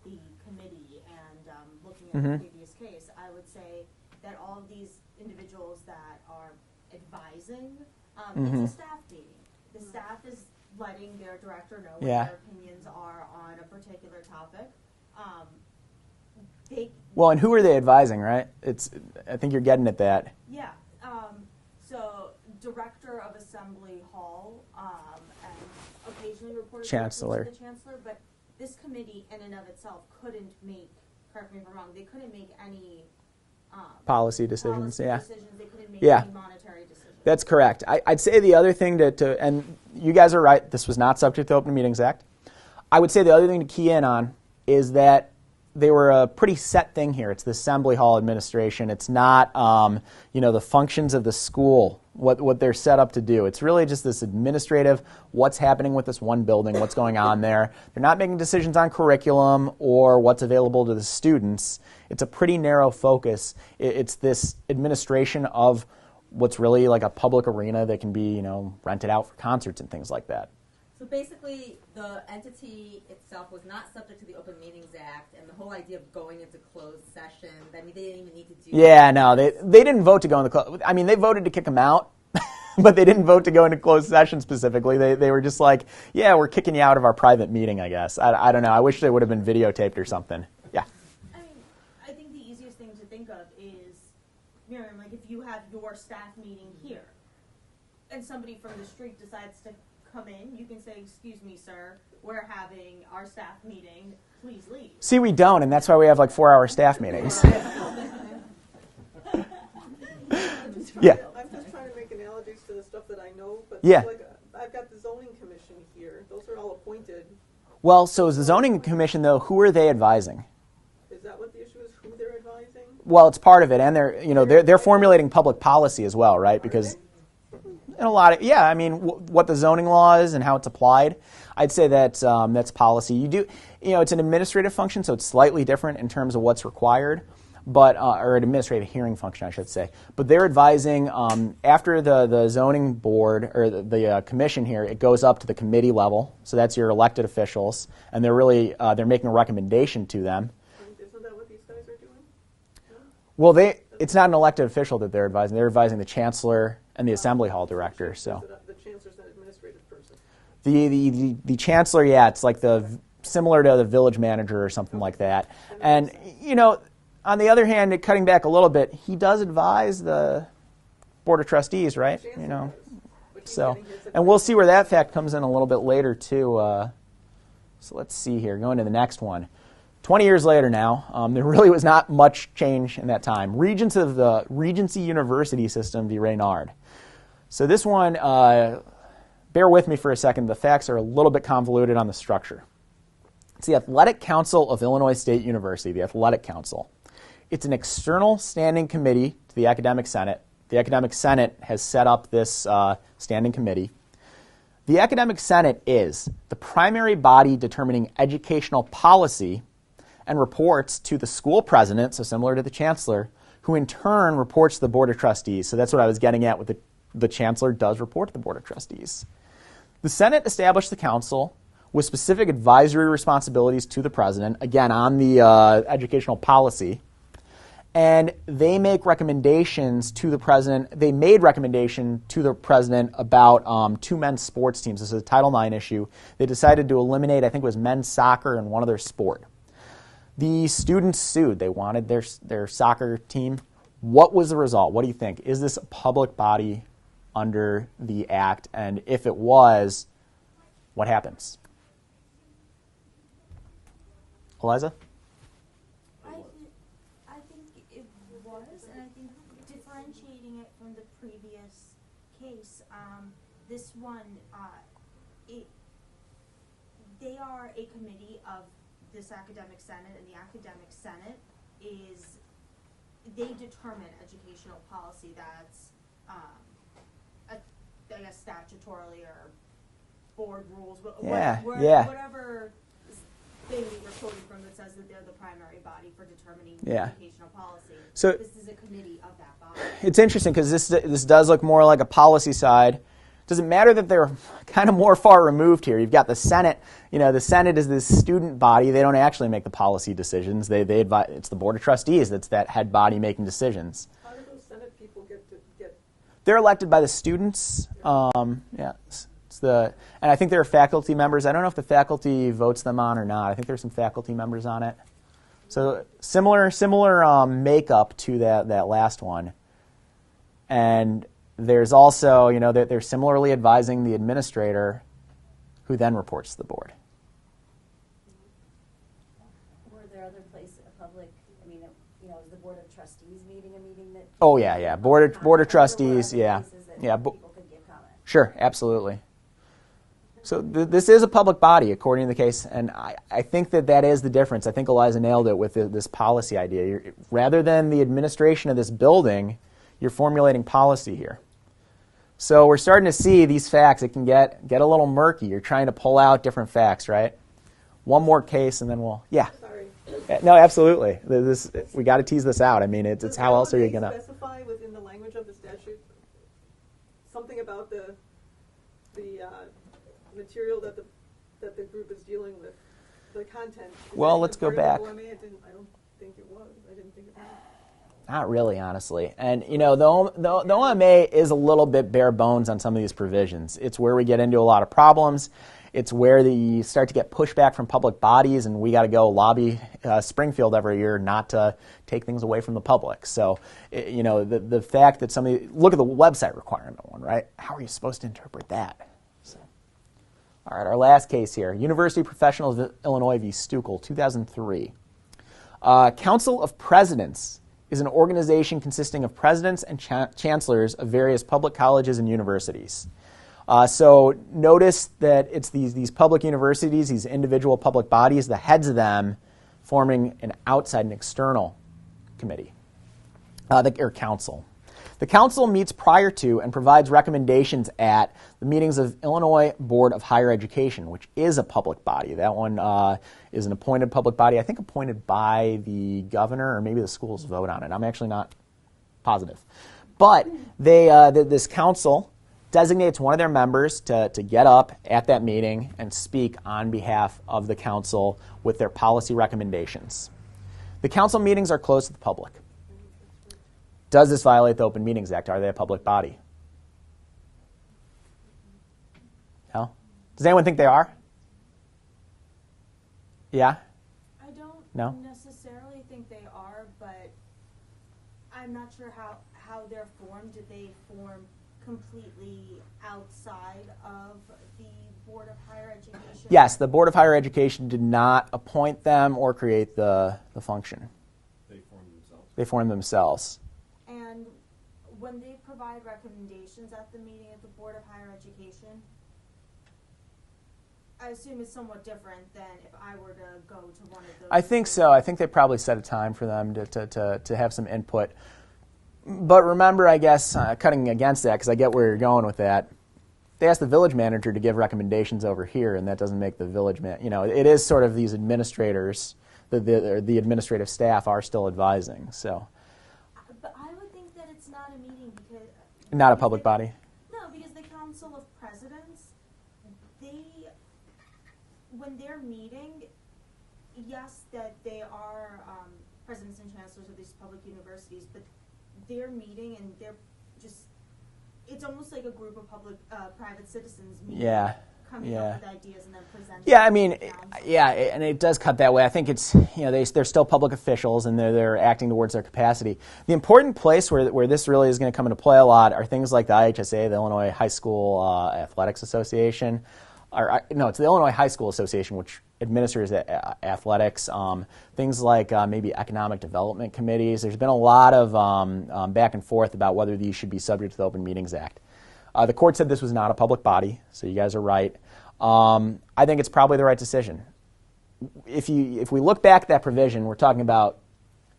Speaker 10: the committee and looking at the previous case, I would say that all of these individuals that are advising, it's a staff meeting. The staff is letting their director know what their opinions are on a particular topic.
Speaker 1: Well, and who are they advising, right? I think you're getting at that.
Speaker 10: Yeah. So director of Assembly Hall and occasionally reports
Speaker 1: Chancellor.
Speaker 10: to the chancellor, but this committee in and of itself couldn't make, correct me if I'm wrong, they couldn't make any
Speaker 1: Policy decisions,
Speaker 10: they couldn't make
Speaker 1: Yeah.
Speaker 10: any monetary decisions.
Speaker 1: That's correct. I'd say the other thing and you guys are right. This was not subject to the Open Meetings Act. I would say the other thing to key in on is that they were a pretty set thing here. It's the Assembly Hall administration. It's not, the functions of the school, what they're set up to do. It's really just this administrative, what's happening with this one building, what's going on there. They're not making decisions on curriculum or what's available to the students. It's a pretty narrow focus. It's this administration of what's really like a public arena that can be, rented out for concerts and things like that.
Speaker 3: So basically, the entity itself was not subject to the Open Meetings Act, and the whole idea of going into closed session, I mean, they didn't even need to do
Speaker 1: Yeah, no, they didn't vote to go in the I mean, they voted to kick him out, but they didn't vote to go into closed session specifically. They were just like, yeah, we're kicking you out of our private meeting, I guess. I don't know. I wish they would have been videotaped or something. Yeah.
Speaker 10: I mean, I think the easiest thing to think of is, Miriam, like if you have your staff meeting here, and somebody from the street decides to come in, you can say, excuse me, sir, we're having our staff meeting, please leave.
Speaker 1: See, we don't, and that's why we have like 4-hour staff meetings. Yeah.
Speaker 11: I'm just trying to make analogies to the stuff that I know, but
Speaker 1: Yeah.
Speaker 11: like I've got the zoning commission here. Those are all appointed.
Speaker 1: Well, so is the zoning commission, though, who are they advising?
Speaker 11: Is that what the issue is, who they're advising?
Speaker 1: Well, it's part of it, and they're formulating public policy as well, right? Because in a lot of what the zoning law is and how it's applied, I'd say that's policy. You do, it's an administrative function, so it's slightly different in terms of what's required, but or an administrative hearing function, I should say. But they're advising after the zoning board or the commission here, it goes up to the committee level, so that's your elected officials, and they're really they're making a recommendation to them.
Speaker 11: Isn't that what these guys are doing? No?
Speaker 1: Well, it's not an elected official that they're advising. They're advising the chancellor and the assembly hall director. So
Speaker 11: The chancellor's an administrative person.
Speaker 1: the chancellor, it's like similar to the village manager or something like that. And on the other hand, cutting back a little bit, he does advise the board of trustees, right? So, and we'll see where that fact comes in a little bit later too. So let's see here. Going to the next one. 20 years later now, there really was not much change in that time. Regents of the Regency University System v. Reynard. So this one, bear with me for a second. The facts are a little bit convoluted on the structure. It's the Athletic Council of Illinois State University, the Athletic Council. It's an external standing committee to the Academic Senate. The Academic Senate has set up this standing committee. The Academic Senate is the primary body determining educational policy and reports to the school president, so similar to the chancellor, who in turn reports to the board of trustees. So that's what I was getting at with the chancellor does report to the board of trustees. The Senate established the council with specific advisory responsibilities to the president, again, on the educational policy. And they make recommendations to the president. They made recommendation to the president about two men's sports teams. This is a Title IX issue. They decided to eliminate, I think it was men's soccer and one other sport. The students sued. They wanted their soccer team. What was the result? What do you think? Is this a public body under the Act? And if it was, what happens? Eliza?
Speaker 10: I think it was, and I think differentiating it from the previous case, this one, they are a committee of this academic senate, and the academic senate they determine educational policy that's, I guess, statutorily or board rules, whatever thing we're quoting from that says that they're the primary body for determining educational policy.
Speaker 1: So
Speaker 10: this is a committee of that body.
Speaker 1: It's interesting because this does look more like a policy side. Does it matter that they're kind of more far removed here? You've got the Senate. The Senate is this student body. They don't actually make the policy decisions. They advise. It's the board of trustees that's that head body making decisions.
Speaker 11: How do those Senate people get?
Speaker 1: They're elected by the students. And I think there are faculty members. I don't know if the faculty votes them on or not. I think there's some faculty members on it. So similar makeup to that last one. And there's also, they're similarly advising the administrator, who then reports to the board.
Speaker 5: Were there other places, is the board of trustees meeting a meeting that?
Speaker 1: Oh yeah. Board of trustees, yeah.
Speaker 5: People could give comment.
Speaker 1: Sure, absolutely. So this is a public body, according to the case, and I think that is the difference. I think Eliza nailed it with this policy idea. Rather than the administration of this building, you're formulating policy here. So we're starting to see these facts. It can get a little murky. You're trying to pull out different facts, right? One more case, and then
Speaker 11: Sorry.
Speaker 1: No, absolutely. We got to tease this out. I mean, it's how else are you going to...
Speaker 11: specify within the language of the statute something about the material that the group is dealing with, the content?
Speaker 1: Well, let's go back.
Speaker 11: I don't think it was. I didn't think it was.
Speaker 1: Not really, honestly. And, the OMA is a little bit bare bones on some of these provisions. It's where we get into a lot of problems. It's where you start to get pushback from public bodies, and we got to go lobby Springfield every year not to take things away from the public. So, the fact that look at the website requirement one, right? How are you supposed to interpret that? So, all right, our last case here, University Professionals of Illinois v. Stuckel, 2003. Council of Presidents is an organization consisting of presidents and chancellors of various public colleges and universities. So notice that it's these public universities, these individual public bodies, the heads of them forming an outside and external committee, or council. The council meets prior to and provides recommendations at the meetings of Illinois Board of Higher Education, which is a public body. That one is an appointed public body, I think appointed by the governor, or maybe the schools vote on it. I'm actually not positive. But this council designates one of their members to get up at that meeting and speak on behalf of the council with their policy recommendations. The council meetings are closed to the public. Does this violate the Open Meetings Act? Are they a public body? No? Does anyone think they are? Yeah?
Speaker 10: I don't
Speaker 1: No?
Speaker 10: necessarily think they are, but I'm not sure how they're formed. Did they form completely outside of the Board of Higher Education?
Speaker 1: Yes, the Board of Higher Education did not appoint them or create the function. They formed themselves.
Speaker 10: And when they provide recommendations at the meeting of the Board of Higher Education, I assume it's somewhat different than if I were to go to one of those.
Speaker 1: I think so. I think they probably set a time for them to have some input. But remember, I guess, cutting against that, because I get where you're going with that, they asked the village manager to give recommendations over here, and that doesn't make the village it is sort of these administrators, the administrative staff are still advising, so.
Speaker 10: But I would think that it's not a meeting because...
Speaker 1: Not a public body?
Speaker 10: No, because the Council of Presidents, when they're meeting, yes, that they are presidents and chancellors of these public universities, but they're meeting and they're just, it's almost like a group of private citizens meeting.
Speaker 1: Yeah.
Speaker 10: Coming up with ideas and then presenting.
Speaker 1: Yeah, I mean, and it does cut that way. I think it's, they're still public officials and they're acting towards their capacity. The important place where this really is going to come into play a lot are things like the IHSA, the Illinois High School Athletics Association. It's the Illinois High School Association, which administers athletics. Things like maybe economic development committees. There's been a lot of back and forth about whether these should be subject to the Open Meetings Act. The court said this was not a public body, so you guys are right. I think it's probably the right decision. If we look back at that provision, we're talking about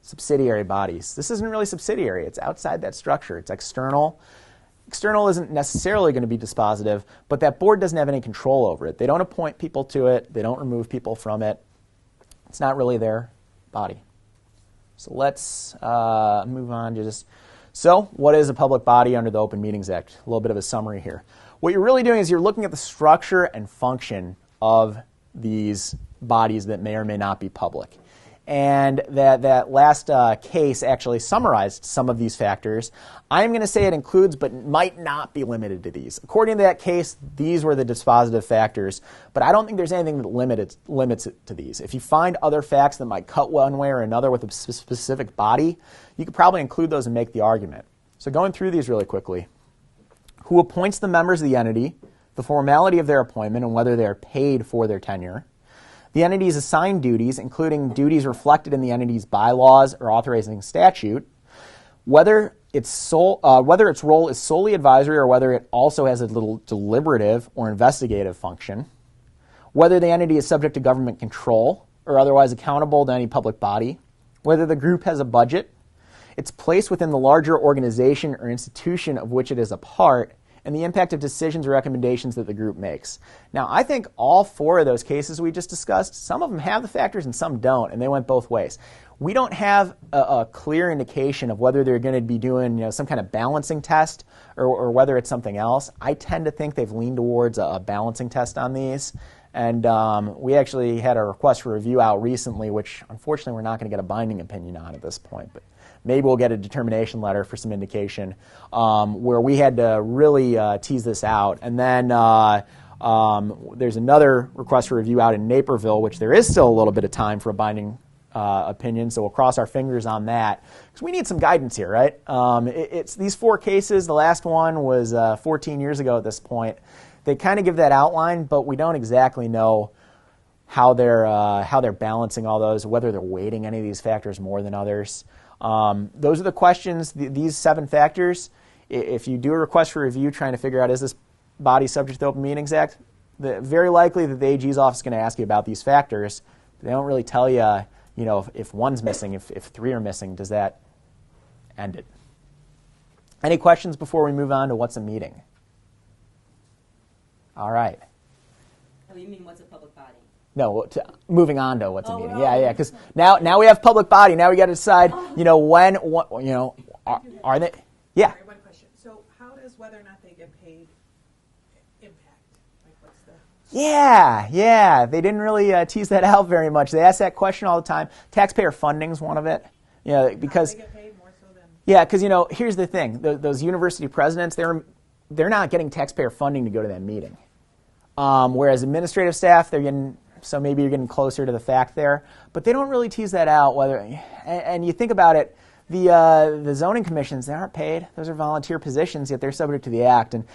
Speaker 1: subsidiary bodies. This isn't really subsidiary. It's outside that structure. It's external. External isn't necessarily going to be dispositive, but that board doesn't have any control over it. They don't appoint people to it. They don't remove people from it. It's not really their body. So let's move on to just... So what is a public body under the Open Meetings Act? A little bit of a summary here. What you're really doing is you're looking at the structure and function of these bodies that may or may not be public. And that last case actually summarized some of these factors. I'm going to say it includes but might not be limited to these. According to that case, these were the dispositive factors, but I don't think there's anything that limits it to these. If you find other facts that might cut one way or another with a specific body, you could probably include those and make the argument. So going through these really quickly. Who appoints the members of the entity, the formality of their appointment and whether they are paid for their tenure, the entity's assigned duties, including duties reflected in the entity's bylaws or authorizing statute, whether whether its role is solely advisory or whether it also has a little deliberative or investigative function, whether the entity is subject to government control or otherwise accountable to any public body, whether the group has a budget, its place within the larger organization or institution of which it is a part, and the impact of decisions or recommendations that the group makes. Now, I think all four of those cases we just discussed, some of them have the factors and some don't, and they went both ways. We don't have a clear indication of whether they're going to be doing some kind of balancing test or whether it's something else. I tend to think they've leaned towards a balancing test on these. And we actually had a request for review out recently, which unfortunately we're not going to get a binding opinion on at this point. But maybe we'll get a determination letter for some indication where we had to really tease this out. And then there's another request for review out in Naperville, which there is still a little bit of time for a binding opinion, so we'll cross our fingers on that because we need some guidance here, right? It's these four cases. The last one was 14 years ago at this point. They kind of give that outline, but we don't exactly know how they're balancing all those, whether they're weighting any of these factors more than others. Those are the questions. These 7 factors. If you do a request for review, trying to figure out is this body subject to the Open Meetings Act, very likely that the AG's office is going to ask you about these factors. They don't really tell you. If one's missing, if 3 are missing, does that end it? Any questions before we move on to what's a meeting? All right.
Speaker 3: Oh, you mean what's a public body?
Speaker 1: No, moving on to what's a meeting. Yeah, because now we have public body. Now we got to decide, when, are they? Yeah.
Speaker 4: Sorry, one question. So how does whether or not they get paid impact? Like what's the...
Speaker 1: Yeah. They didn't really tease that out very much. They ask that question all the time. Taxpayer funding is one of it. Because
Speaker 4: they get paid more so than...
Speaker 1: Yeah, because here's the thing: those university presidents, they're not getting taxpayer funding to go to that meeting, whereas administrative staff, they're getting. So maybe you're getting closer to the fact there, but they don't really tease that out. And you think about it, the zoning commissions, they aren't paid; those are volunteer positions, yet they're subject to the act. And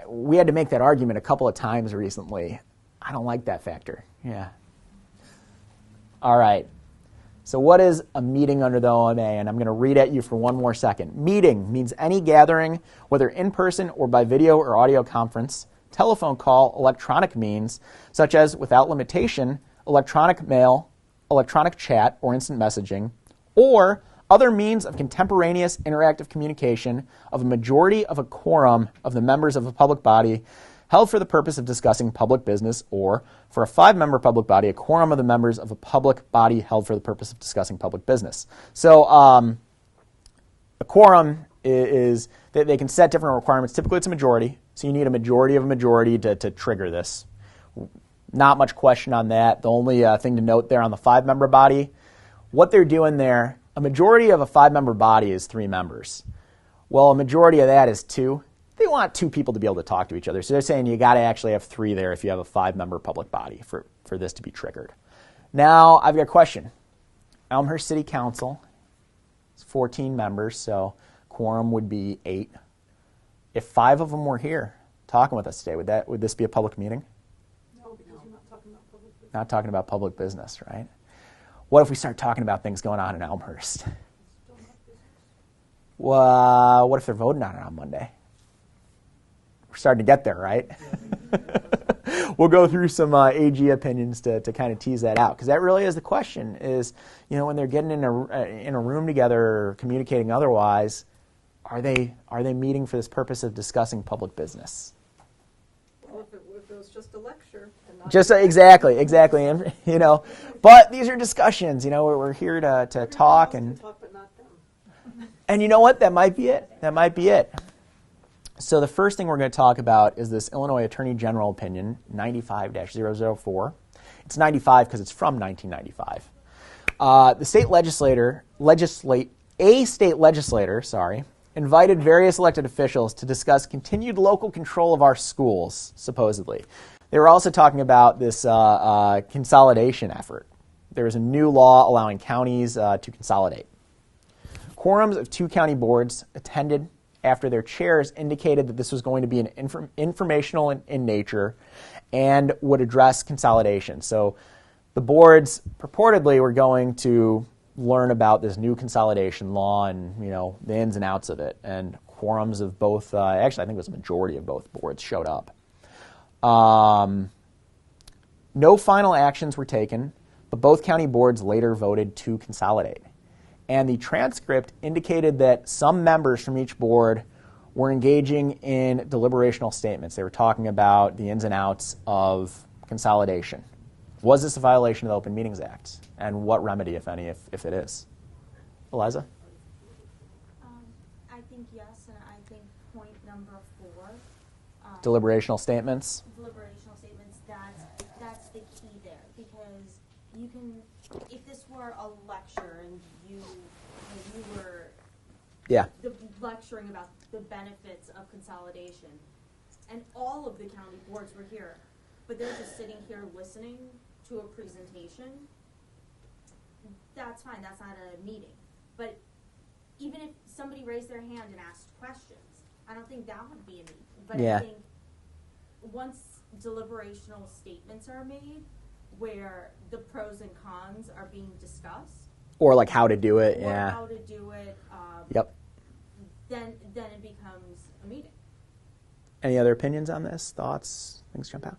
Speaker 1: we had to make that argument a couple of times recently. I don't like that factor. Yeah. All right. So what is a meeting under the OMA? And I'm going to read at you for one more second. Meeting means any gathering, whether in person or by video or audio conference, telephone call, electronic means, such as, without limitation, electronic mail, electronic chat or instant messaging, or other means of contemporaneous interactive communication of a majority of a quorum of the members of a public body held for the purpose of discussing public business, or, for a 5-member public body, a quorum of the members of a public body held for the purpose of discussing public business. So a quorum is that they can set different requirements. Typically it's a majority, so you need a majority of a majority to trigger this. Not much question on that. The only thing to note there on the 5-member body, what they're doing there, a majority of a 5-member body is 3 members. Well, a majority of that is 2. They want 2 people to be able to talk to each other. So they're saying you got to actually have 3 there if you have a 5-member public body for this to be triggered. Now, I've got a question. Elmhurst City Council is 14 members, so quorum would be 8. If 5 of them were here talking with us today, would this be a public meeting?
Speaker 11: No, because you're not talking about public business.
Speaker 1: Not talking about public business, right? What if we start talking about things going on in Elmhurst? Well, what if they're voting on it on Monday? We're starting to get there, right? We'll go through some AG opinions to kind of tease that out, because that really is the question: is when they're getting in a room together or communicating otherwise, are they meeting for this purpose of discussing public business?
Speaker 11: Well, if it was just a lecture and not
Speaker 1: Just exactly, and but these are discussions. We're here to talk and
Speaker 11: talk, but not them.
Speaker 1: and you know what? That might be it. So the first thing we're going to talk about is this Illinois Attorney General opinion, 95-004. It's 95 because it's from 1995. The state legislator, invited various elected officials to discuss continued local control of our schools, supposedly. They were also talking about this consolidation effort. There is a new law allowing counties to consolidate. Quorums of 2 county boards attended after their chairs indicated that this was going to be an informational in nature and would address consolidation. So the boards purportedly were going to learn about this new consolidation law and, the ins and outs of it. And quorums of both, actually I think it was a majority of both boards showed up. No final actions were taken, but both county boards later voted to consolidate. And the transcript indicated that some members from each board were engaging in deliberational statements. They were talking about the ins and outs of consolidation. Was this a violation of the Open Meetings Act? And what remedy, if any, if it is? Eliza?
Speaker 10: I think yes, and I think point number 4.
Speaker 1: Deliberational statements?
Speaker 10: Deliberational statements, that's the key there, because you can, if this were a lecture and you were lecturing about the benefits of consolidation, and all of the county boards were here, but they're just sitting here listening to a presentation, that's fine, that's not a meeting. But even if somebody raised their hand and asked questions, I don't think that would be a meeting. But I think once deliberational statements are made where the pros and cons are being discussed,
Speaker 1: or like how to do it,
Speaker 10: how to do it, then it becomes a meeting.
Speaker 1: Any other opinions on this? Thoughts? Things jump out?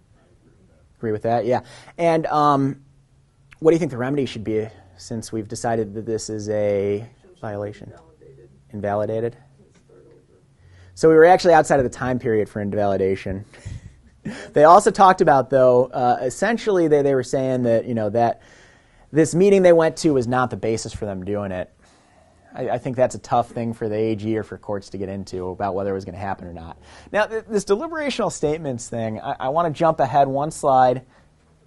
Speaker 1: Agree with that, yeah. And what do you think the remedy should be, since we've decided that this is a violation? Invalidated? So we were actually outside of the time period for invalidation. They also talked about, though, essentially they were saying that, that this meeting they went to was not the basis for them doing it. I think that's a tough thing for the AG or for courts to get into about whether it was going to happen or not. Now, this deliberational statements thing, I want to jump ahead one slide.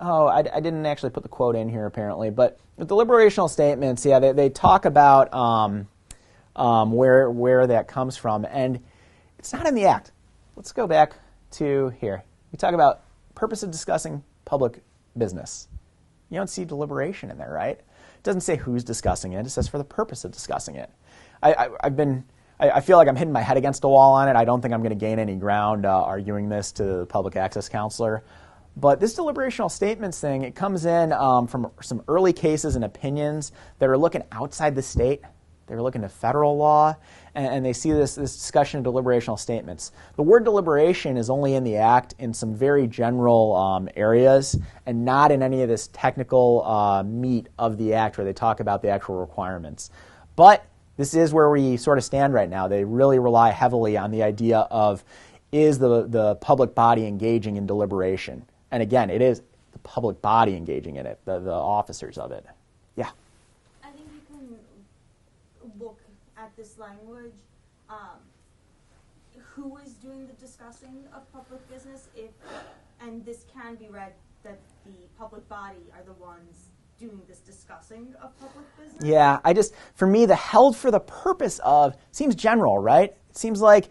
Speaker 1: Oh, I didn't actually put the quote in here, apparently. But the deliberational statements, they talk about where that comes from. And it's not in the Act. Let's go back to here. We talk about purpose of discussing public business. You don't see deliberation in there, right? It doesn't say who's discussing it. It says for the purpose of discussing it. I feel like I'm hitting my head against a wall on it. I don't think I'm going to gain any ground arguing this to the public access counselor. But this deliberational statements thing, it comes in from some early cases and opinions that are looking outside the state. They're looking to federal law, and they see this discussion of deliberational statements. The word deliberation is only in the Act in some very general areas and not in any of this technical meat of the Act where they talk about the actual requirements. But this is where we sort of stand right now. They really rely heavily on the idea of, is the public body engaging in deliberation? And again, it is the public body engaging in it, the officers of it. Yeah.
Speaker 10: I think you can look at this language. Who is doing the discussing of public business? And this can be read that the public body are the ones doing this discussing of public business.
Speaker 1: Yeah, for me, the held for the purpose of seems general, right? It seems like,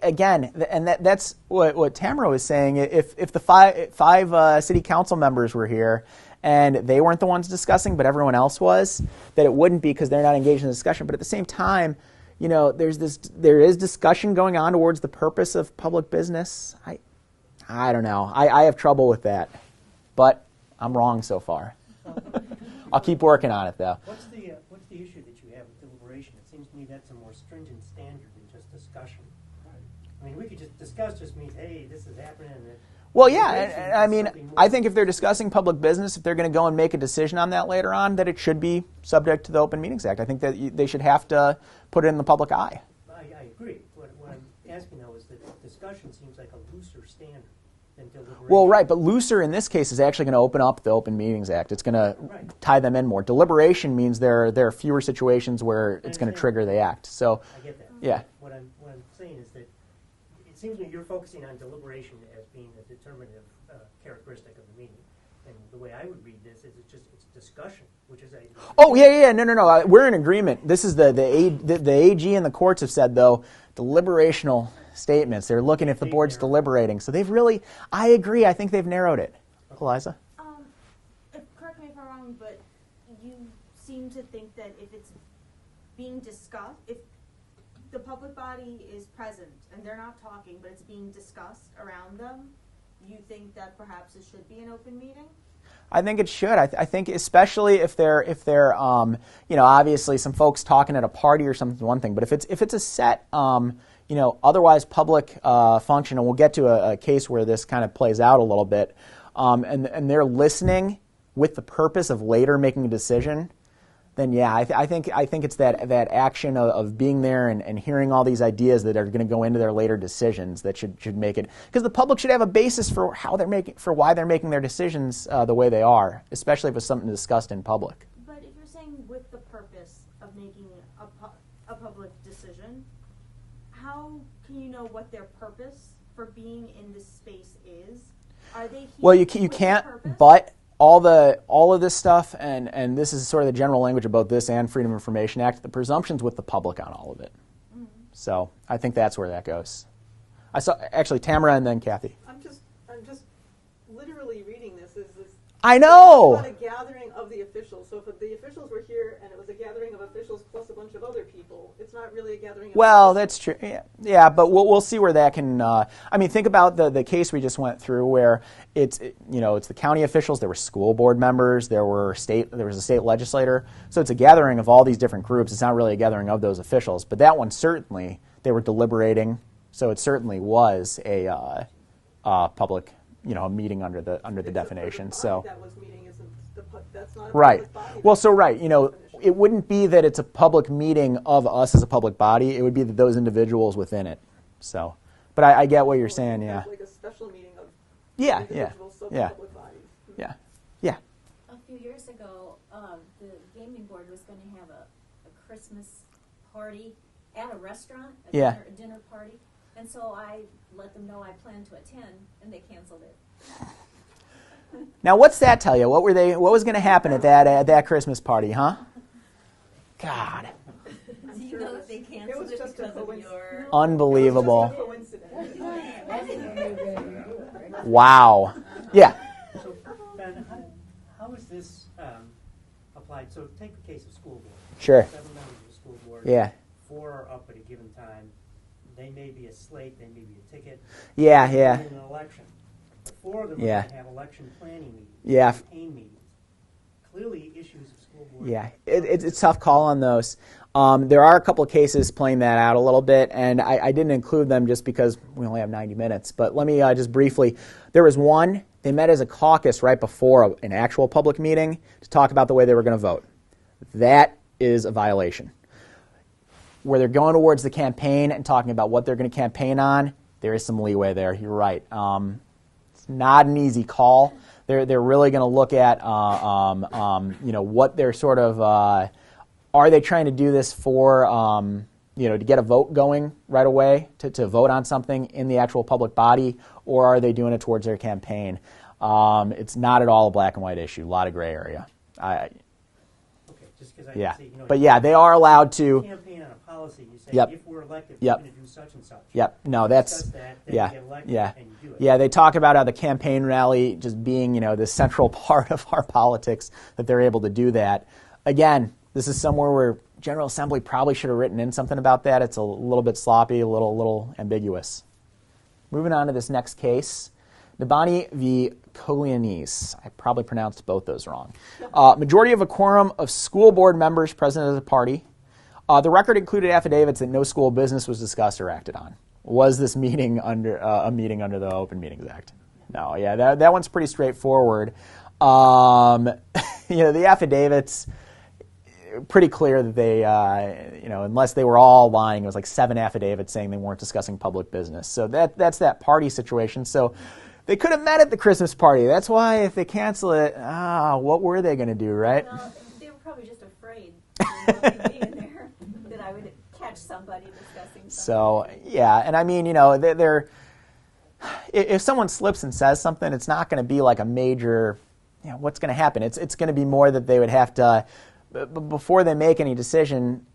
Speaker 1: again, and that's what Tamara was saying. If the five city council members were here and they weren't the ones discussing, but everyone else was, that it wouldn't be because they're not engaged in the discussion. But at the same time, there is discussion going on towards the purpose of public business. I don't know. I have trouble with that, but I'm wrong so far. I'll keep working on it, though.
Speaker 9: What's the issue that you have with deliberation? It seems to me that's a more stringent standard than just discussion. I mean, we could just mean, hey, this is happening.
Speaker 1: Well, yeah, I mean, I think if they're discussing public business, if they're going to go and make a decision on that later on, that it should be subject to the Open Meetings Act. I think that they should have to put it in the public eye.
Speaker 9: I agree. What I'm asking, though, is that discussion seems like a looser standard than deliberation.
Speaker 1: Well, right, but looser in this case is actually going to open up the Open Meetings Act. It's going to tie them in more. Deliberation means there are fewer situations where it's going to trigger the act. So,
Speaker 9: I get that.
Speaker 1: Yeah.
Speaker 9: What I'm saying is that it seems to me you're focusing on deliberation as being a determinative characteristic of the meeting. And the way I would read this is it's discussion, which is a...
Speaker 1: Oh, yeah, no. We're in agreement. This is the AG and the courts have said, though, deliberational statements. They're looking if the board's deliberating. So they've really, I agree, I think they've narrowed it. Eliza?
Speaker 10: Correct me if I'm wrong, but you seem to think that if it's being discussed, if the public body is present and they're not talking, but it's being discussed around them, you think that perhaps it should be an open meeting?
Speaker 1: I think it should. I think especially if they're obviously some folks talking at a party or something is one thing, but if it's a set otherwise public function, and we'll get to a case where this kind of plays out a little bit, and they're listening with the purpose of later making a decision, then yeah, I think it's that action of being there and hearing all these ideas that are going to go into their later decisions that should make it, because the public should have a basis for why they're making their decisions the way they are, especially if it's something discussed in public.
Speaker 10: But if you're saying with the purpose of making a public decision, how can you know what their purpose for being in this space is? Are they here?
Speaker 1: Well, you can't, but all of this stuff, and this is sort of the general language about this and Freedom of Information Act, the presumption's with the public on all of it. Mm-hmm. So I think that's where that goes. I saw actually Tamara and then Kathy.
Speaker 11: I'm just literally reading this.
Speaker 1: I know.
Speaker 11: It's not a gathering of the officials. So if the officials were here and it was a gathering of officials plus a bunch of other people, it's not really a gathering of
Speaker 1: Well,
Speaker 11: officials.
Speaker 1: that's true. Yeah, but we'll see where that can. Think about the case we just went through, where it's the county officials. There were school board members. There was a state legislator. So it's a gathering of all these different groups. It's not really a gathering of those officials. But that one certainly they were deliberating. So it certainly was a public, a meeting under the definition. So.
Speaker 11: That was meeting that's not a
Speaker 1: Right.
Speaker 11: public body.
Speaker 1: Well, so right, it wouldn't be that it's a public meeting of us as a public body. It would be that those individuals within it. So, but I get what you're saying. Yeah.
Speaker 11: Like a special meeting of
Speaker 1: Yeah.
Speaker 11: individuals of
Speaker 1: Yeah.
Speaker 11: public bodies.
Speaker 1: Yeah. Yeah.
Speaker 5: A few years ago, the gaming board was going to have a Christmas party at a restaurant, a dinner party, and so I let them know I planned to attend, and they canceled it.
Speaker 1: Now, what's that tell you? What was going to happen at that Christmas party, huh? God.
Speaker 3: Do you know that they canceled it because of your...
Speaker 1: Unbelievable.
Speaker 11: It was just a coincidence.
Speaker 1: Wow. Yeah.
Speaker 9: So, Ben, how is this applied? So take the case of school board.
Speaker 1: Sure.
Speaker 9: 7 members of the school board.
Speaker 1: Yeah.
Speaker 9: 4 are up at a given time. They may be a slate. They may be a ticket.
Speaker 1: Yeah.
Speaker 9: In an election. The 4 of them are going to have election planning meetings. Campaign meetings. Clearly issues of school board.
Speaker 1: Yeah. It's a tough call on those. There are a couple of cases playing that out a little bit, and I didn't include them just because we only have 90 minutes. But let me just briefly. There was one. They met as a caucus right before an actual public meeting to talk about the way they were going to vote. That is a violation. Where they're going towards the campaign and talking about what they're going to campaign on, there is some leeway there. You're right. It's not an easy call. They're really going to look at what they're sort of are they trying to do this for to get a vote going right away to vote on something in the actual public body, or are they doing it towards their campaign? It's not at all a black and white issue. A lot of gray area.
Speaker 9: Just because I
Speaker 1: Yeah,
Speaker 9: see,
Speaker 1: but yeah, they are allowed to.
Speaker 9: Campaign on a policy. You say
Speaker 1: Yep.
Speaker 9: if we're elected,
Speaker 1: Yep.
Speaker 9: we're going to do such and such.
Speaker 1: Yep. No, that's
Speaker 9: Discuss that, then
Speaker 1: yeah,
Speaker 9: you get elected,
Speaker 1: yeah,
Speaker 9: and you do it.
Speaker 1: yeah. They talk about how the campaign rally just being the central part of our politics, that they're able to do that. Again, this is somewhere where General Assembly probably should have written in something about that. It's a little bit sloppy, a little ambiguous. Moving on to this next case. Nabani v. Kolianese. I probably pronounced both those wrong. Majority of a quorum of school board members present at the party. The record included affidavits that no school business was discussed or acted on. Was this meeting under a meeting under the Open Meetings Act? No. Yeah, that one's pretty straightforward. The affidavits, pretty clear that they, unless they were all lying, it was like 7 affidavits saying they weren't discussing public business. So that's that party situation. So they could have met at the Christmas party. That's why if they cancel it, what were they going to do, right?
Speaker 5: Well, they were probably just afraid of being there that I would catch somebody discussing something.
Speaker 1: So, yeah, and I mean, they're if someone slips and says something, it's not going to be like a major, what's going to happen? It's going to be more that they would have to, before they make any decision,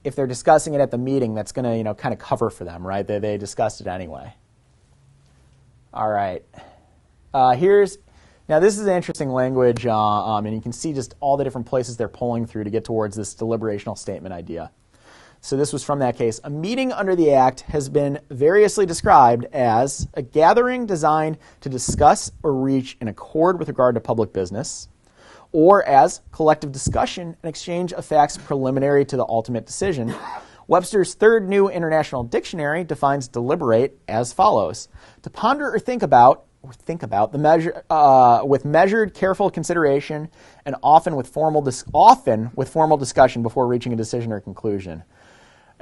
Speaker 1: if they're discussing it at the meeting, that's going to, kind of cover for them, right? They discussed it anyway. All right. Now this is interesting language, and you can see just all the different places they're pulling through to get towards this deliberational statement idea. So this was from that case. A meeting under the Act has been variously described as a gathering designed to discuss or reach an accord with regard to public business, or as collective discussion and exchange of facts preliminary to the ultimate decision. Webster's Third New International Dictionary defines deliberate as follows: to ponder or think about the measure with measured, careful consideration, and often with formal discussion before reaching a decision or conclusion.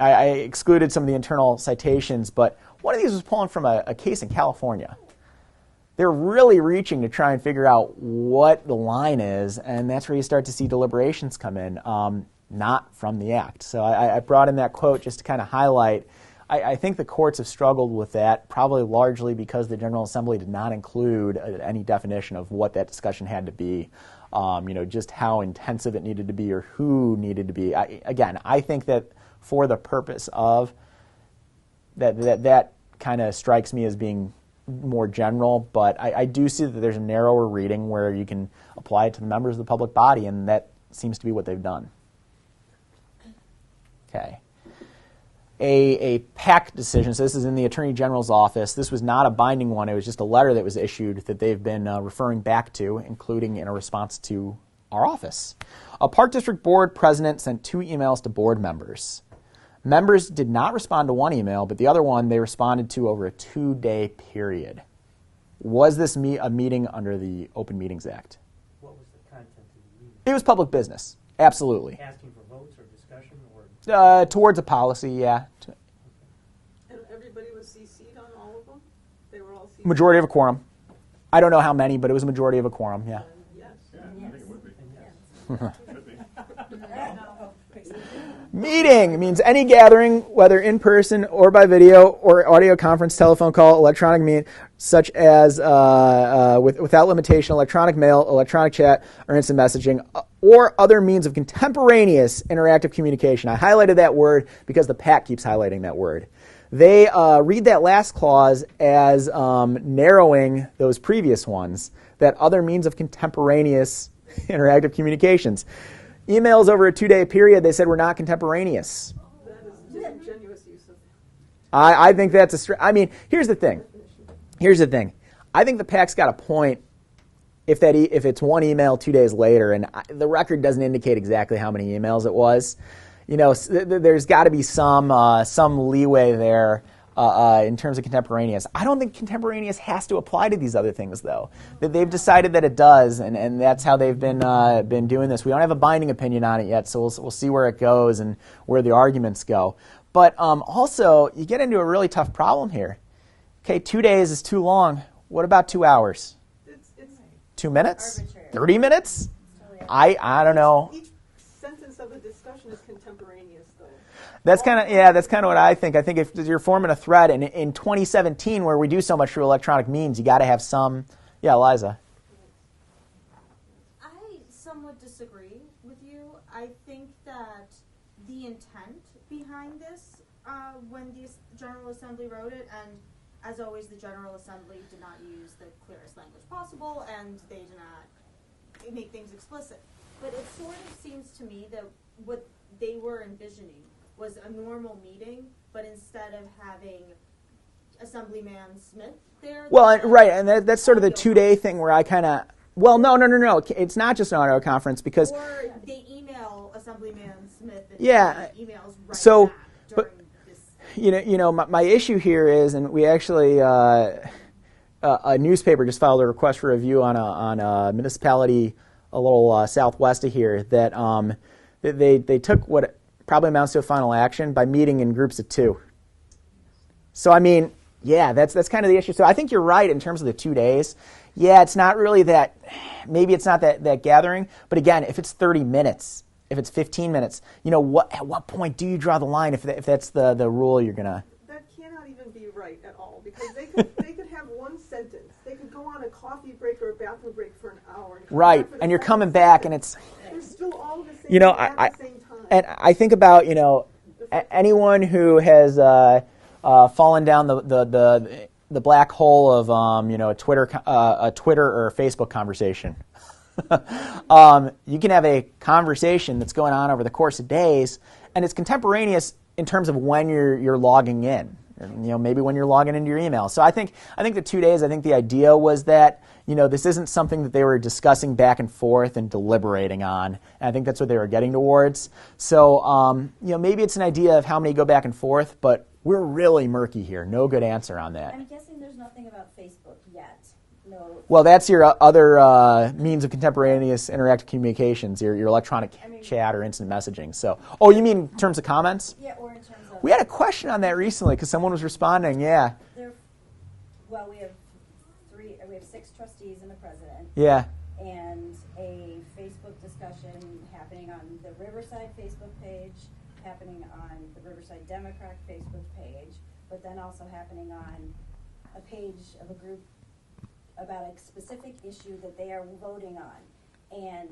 Speaker 1: I excluded some of the internal citations, but one of these was pulling from a case in California. They're really reaching to try and figure out what the line is, and that's where you start to see deliberations come in, not from the Act. So I brought in that quote just to kind of highlight. I think the courts have struggled with that, probably largely because the General Assembly did not include any definition of what that discussion had to be, just how intensive it needed to be or who needed to be. I think that for the purpose of that kind of strikes me as being more general, but I do see that there's a narrower reading where you can apply it to the members of the public body, and that seems to be what they've done. Okay. A PAC decision, so this is in the Attorney General's office. This was not a binding one. It was just a letter that was issued that they've been referring back to, including in a response to our office. A Park District Board president sent 2 emails to board members. Members did not respond to one email, but the other one they responded to over a 2-day period. Was this a meeting under the Open Meetings Act?
Speaker 9: What was the content of the meeting?
Speaker 1: It was public business, absolutely.
Speaker 9: Asking for votes or discussion? Or
Speaker 1: towards a policy, yeah.
Speaker 11: And everybody was CC'd on all of them? They were all CC'd?
Speaker 1: Majority of a quorum. I don't know how many, but it was a majority of a quorum, yeah.
Speaker 11: Yes.
Speaker 2: Yeah, I think it would be.
Speaker 11: Yes.
Speaker 2: Should be.
Speaker 1: Meeting means any gathering, whether in person or by video or audio conference, telephone call, electronic meeting, such as without limitation, electronic mail, electronic chat, or instant messaging, or other means of contemporaneous interactive communication. I highlighted that word because the PAC keeps highlighting that word. They read that last clause as narrowing those previous ones, that other means of contemporaneous interactive communications. Emails over a 2-day period, they said, were not contemporaneous.
Speaker 11: That is disingenuous use of.
Speaker 1: I think that's here's the thing. I think the PAC's got a point if it's one email 2 days later, and the record doesn't indicate exactly how many emails it was. There's got to be some leeway there in terms of contemporaneous. I don't think contemporaneous has to apply to these other things, though. They've decided that it does, and that's how they've been doing this. We don't have a binding opinion on it yet, so we'll see where it goes and where the arguments go. But also, you get into a really tough problem here. Okay, 2 days is too long. What about 2 hours?
Speaker 11: It's
Speaker 1: 2 minutes?
Speaker 3: Arbitrary.
Speaker 1: 30 minutes? I don't know.
Speaker 11: Each sentence of the discussion is contemporaneous, though.
Speaker 1: That's kind of what I think. I think if you're forming a thread, and in 2017, where we do so much through electronic means, you got to have some. Yeah, Liza.
Speaker 10: I somewhat disagree with you. I think that the intent behind this, when the General Assembly wrote it, and as always, the General Assembly did not use the clearest language possible, and they did not make things explicit. But it sort of seems to me that what they were envisioning was a normal meeting, but instead of having Assemblyman Smith there.
Speaker 1: Well, right, and that's sort of the 2-day thing where I kind of. Well, no. It's not just an audio conference because.
Speaker 10: Or they email Assemblyman Smith. And
Speaker 1: Yeah.
Speaker 10: Emails right
Speaker 1: So,
Speaker 10: back
Speaker 1: but
Speaker 10: during this.
Speaker 1: my issue here is, and we actually a newspaper just filed a request for review on a municipality a little southwest of here that they took what probably amounts to a final action by meeting in groups of 2. So that's kind of the issue. So I think you're right in terms of the 2 days. Yeah, it's not really that. Maybe it's not that gathering. But again, if it's 30 minutes, if it's 15 minutes, at what point do you draw the line if that's the rule you're gonna?
Speaker 11: That cannot even be right at all, because they could have one sentence. They could go on a coffee break or a bathroom break for an hour.
Speaker 1: Right, and you're coming back, and it's.
Speaker 11: They're still all the same. At the same time.
Speaker 1: And I think about anyone who has fallen down the black hole of a Twitter or Facebook conversation. You can have a conversation that's going on over the course of days, and it's contemporaneous in terms of when you're logging in. Maybe when you're logging into your email. So I think the 2 days, I think the idea was that, this isn't something that they were discussing back and forth and deliberating on. And I think that's what they were getting towards. So, maybe it's an idea of how many go back and forth, but we're really murky here. No good answer on that.
Speaker 5: I'm guessing there's nothing about Facebook yet. No.
Speaker 1: Well, that's your other means of contemporaneous interactive communications, your electronic chat or instant messaging. So, oh, you mean in terms of comments?
Speaker 5: Yeah, or in terms of...
Speaker 1: We had a question on that recently because someone was responding, yeah.
Speaker 5: Well, we have 6 trustees and a president.
Speaker 1: Yeah.
Speaker 5: And a Facebook discussion happening on the Riverside Facebook page, happening on the Riverside Democrat Facebook page, but then also happening on a page of a group about a specific issue that they are voting on. And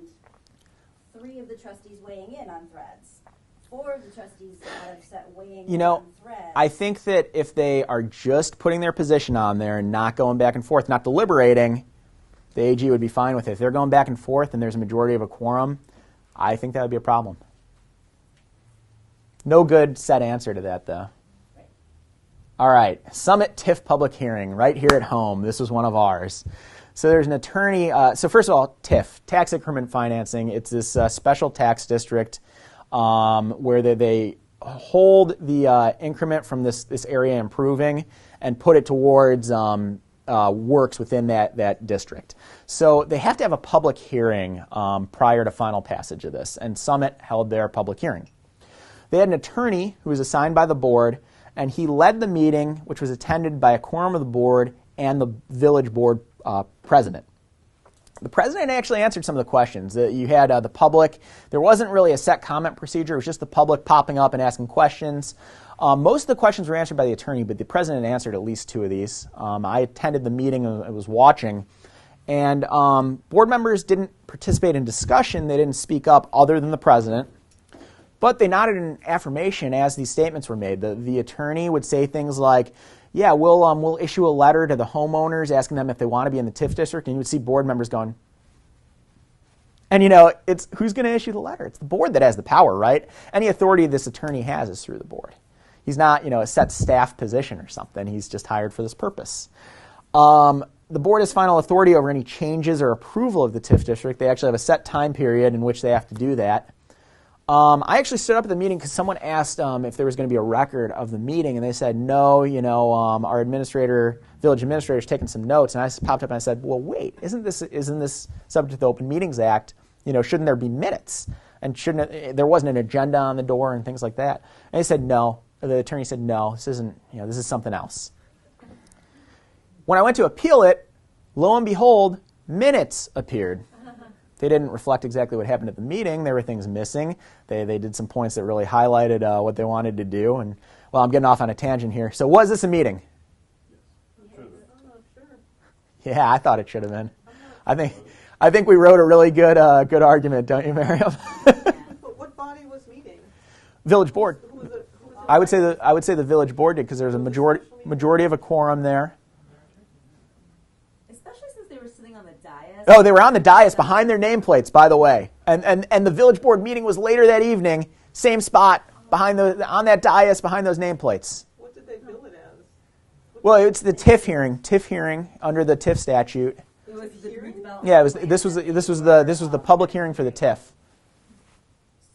Speaker 5: 3 of the trustees weighing in on threads. 4 of the trustees out of set weighing in on threads.
Speaker 1: I think that if they are just putting their position on there and not going back and forth, not deliberating, the AG would be fine with it. If they're going back and forth and there's a majority of a quorum, I think that would be a problem. No good set answer to that, though.
Speaker 5: Right.
Speaker 1: All right, Summit TIF public hearing right here at home. This was one of ours. So there's an attorney. So first of all, TIF, tax increment financing. It's this special tax district where they hold the increment from this area improving and put it towards works within that district. So they have to have a public hearing prior to final passage of this, and Summit held their public hearing. They had an attorney who was assigned by the board, and he led the meeting, which was attended by a quorum of the board and the village board president. The president actually answered some of the questions. You had the public. There wasn't really a set comment procedure. It was just the public popping up and asking questions. Most of the questions were answered by the attorney, but the president answered at least 2 of these. I attended the meeting. I was watching. And board members didn't participate in discussion. They didn't speak up other than the president. But they nodded in affirmation as these statements were made. The attorney would say things like, yeah, we'll issue a letter to the homeowners asking them if they want to be in the TIF district, and you would see board members going. And it's who's going to issue the letter? It's the board that has the power, right? Any authority this attorney has is through the board. He's not, a set staff position or something. He's just hired for this purpose. The board has final authority over any changes or approval of the TIF district. They actually have a set time period in which they have to do that. I actually stood up at the meeting because someone asked if there was going to be a record of the meeting, and they said, no, our village administrator is taking some notes. And I just popped up and I said, well, wait, isn't this subject to the Open Meetings Act? Shouldn't there be minutes? And there wasn't an agenda on the door and things like that? And they said, no. The attorney said, no, this isn't, this is something else. When I went to appeal it, lo and behold, minutes appeared. They didn't reflect exactly what happened at the meeting. There were things missing. They did some points that really highlighted what they wanted to do. And, well, I'm getting off on a tangent here. So was this a meeting? Yeah, I thought it should have been. I think we wrote a really good argument, don't you, Miriam?
Speaker 11: But what body was meeting?
Speaker 1: Village board.
Speaker 11: Who was it?
Speaker 1: I would say the village board did because there's a majority of a quorum there.
Speaker 3: Especially since they were sitting on the dais.
Speaker 1: Oh, they were on the dais behind their nameplates, by the way. And the village board meeting was later that evening, same spot on that dais behind those nameplates.
Speaker 11: What did they bill it as?
Speaker 1: Well, it's the TIF hearing under the TIF statute.
Speaker 3: It was the redevelopment.
Speaker 1: Yeah, this was the public hearing for the TIF.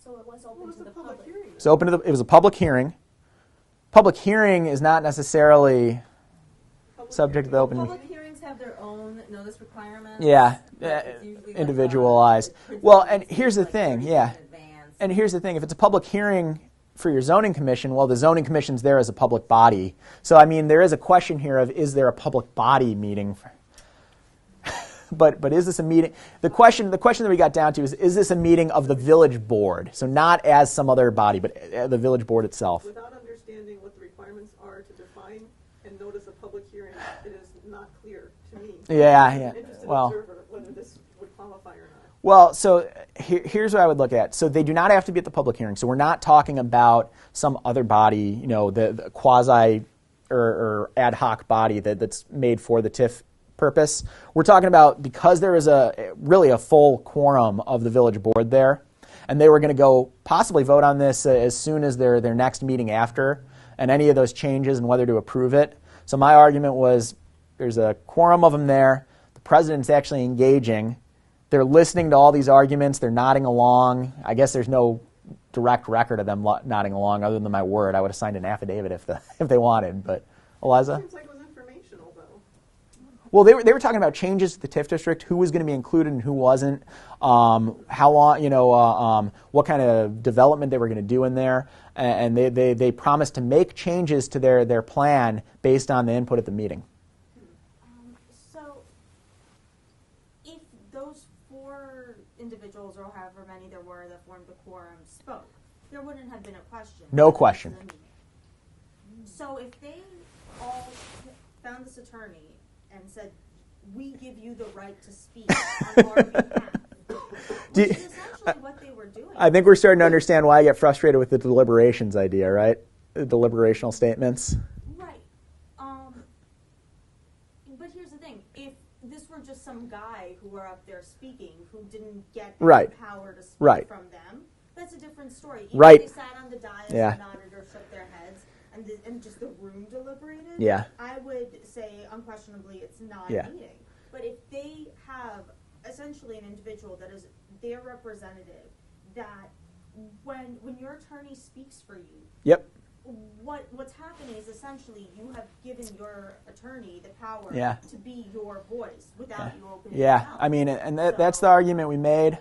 Speaker 5: So it was open to the public.
Speaker 1: So it was a public hearing. Public hearing is not necessarily subject to the open.
Speaker 3: Public hearings have their own notice requirements.
Speaker 1: Yeah,
Speaker 3: It's usually
Speaker 1: individualized. Well, and here's the thing, yeah. And here's the thing, if it's a public hearing for your zoning commission, well, the zoning commission's there as a public body. So, I mean, there is a question here of, is there a public body meeting? But is this a meeting? The question that we got down to is this a meeting of the village board? So not as some other body, but the village board itself.
Speaker 11: Without understanding what the requirements are to define and notice a public hearing, it is not clear to me.
Speaker 1: Yeah.
Speaker 11: I'm an interested observer whether this would qualify or not.
Speaker 1: Well, so here's what I would look at. So they do not have to be at the public hearing. So we're not talking about some other body, the quasi or ad hoc body that's made for the TIF purpose. We're talking about because there is really a full quorum of the village board there, and they were going to go possibly vote on this as soon as their next meeting after, and any of those changes and whether to approve it. So my argument was there's a quorum of them there. The president's actually engaging. They're listening to all these arguments. They're nodding along. I guess there's no direct record of them nodding along other than my word. I would have signed an affidavit if they wanted. But Eliza?
Speaker 11: Seems like it was informational, though.
Speaker 1: Well, they were talking about changes to the TIF district, who was going to be included and who wasn't, how long, what kind of development they were going to do in there, and they promised to make changes to their plan based on the input at the meeting.
Speaker 10: So, if those 4 individuals, or however many there were that formed the quorum, spoke, there wouldn't have been a question.
Speaker 1: No question.
Speaker 10: So if they all found this attorney and said, we give you the right to speak on our behalf, which is essentially what they were doing.
Speaker 1: I think we're starting to understand why I get frustrated with the deliberations idea, right? The deliberational statements.
Speaker 10: Right. But here's the thing. If this were just some guy who were up there speaking who didn't get any power to speak from them, that's a different story. Even if they sat on the dais and nodded or shook their heads and just the room deliberated, I would say unquestionably it's not a meeting. But if they have essentially an individual that is their representative, that when your attorney speaks for you, what's happening is essentially you have given your attorney the power to be your voice without you opening your mouth.
Speaker 1: I mean, and that's the argument we made.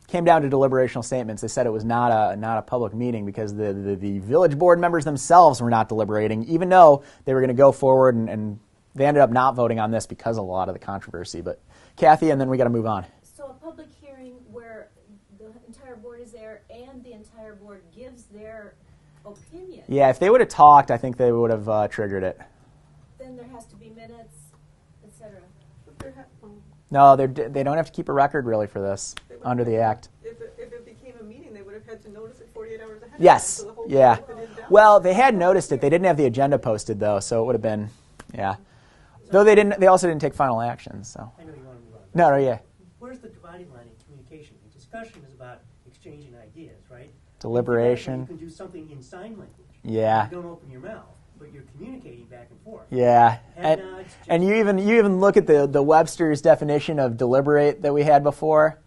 Speaker 1: Came down to deliberational statements. They said it was not a public meeting because the village board members themselves were not deliberating, even though they were going to go forward, and they ended up not voting on this because of a lot of the controversy. But Kathy, and then we got to move on.
Speaker 5: So a public hearing where the entire board is there and the entire board gives their opinion.
Speaker 1: Yeah, if they would have talked, I think they would have triggered it.
Speaker 5: Then there has to be minutes, etc.
Speaker 1: No, they don't have to keep a record really for this under the act.
Speaker 11: If it became a meeting, they would have had to notice it 48 hours ahead.
Speaker 1: Yes.
Speaker 11: So the whole
Speaker 1: Yeah.
Speaker 11: thing would have been down.
Speaker 1: Well, they had noticed it. They didn't have the agenda posted though, so it would have been, Though they didn't. They also didn't take final action. So.
Speaker 9: I know you want to move on.
Speaker 1: No, yeah.
Speaker 9: Where's the dividing line in communication? The discussion is about exchanging ideas, right?
Speaker 1: Deliberation.
Speaker 9: You can do something in sign language.
Speaker 1: Yeah.
Speaker 9: You don't open your mouth, but you're communicating back and forth.
Speaker 1: Yeah,
Speaker 9: And
Speaker 1: you even look at the Webster's definition of deliberate that we had before.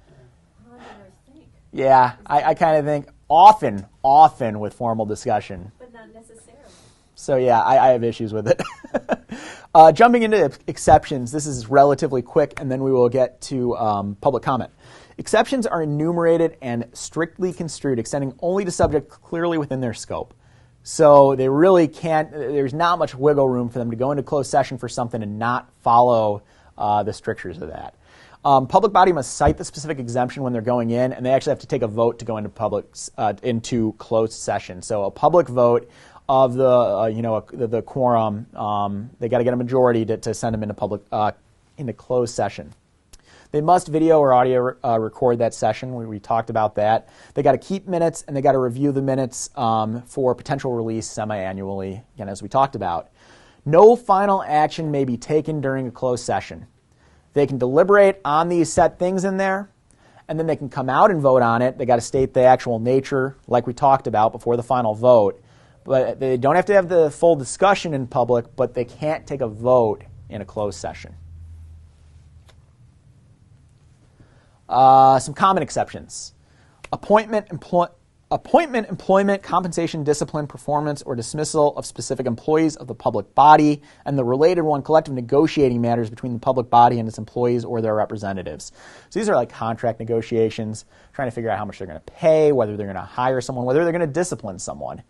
Speaker 1: Yeah, I kind of think often with formal discussion.
Speaker 5: But not necessarily.
Speaker 1: So yeah, I have issues with it. Jumping into exceptions, this is relatively quick, and then we will get to public comment. Exceptions are enumerated and strictly construed, extending only to subjects clearly within their scope. So they really can't, there's not much wiggle room for them to go into closed session for something and not follow the strictures of that. Public body must cite the specific exemption when they're going in, and they actually have to take a vote to go into closed session. So a public vote of the quorum, they got to get a majority to send them into closed session. They must video or audio record that session. We talked about that. They got to keep minutes, and they got to review the minutes for potential release semi-annually, again, as we talked about. No final action may be taken during a closed session. They can deliberate on these set things in there, and then they can come out and vote on it. They got to state the actual nature, like we talked about before the final vote. But they don't have to have the full discussion in public, but they can't take a vote in a closed session. Some common exceptions. Appointment, employment, compensation, discipline, performance, or dismissal of specific employees of the public body, and the related one, collective negotiating matters between the public body and its employees or their representatives. So these are like contract negotiations, trying to figure out how much they're going to pay, whether they're going to hire someone, whether they're going to discipline someone.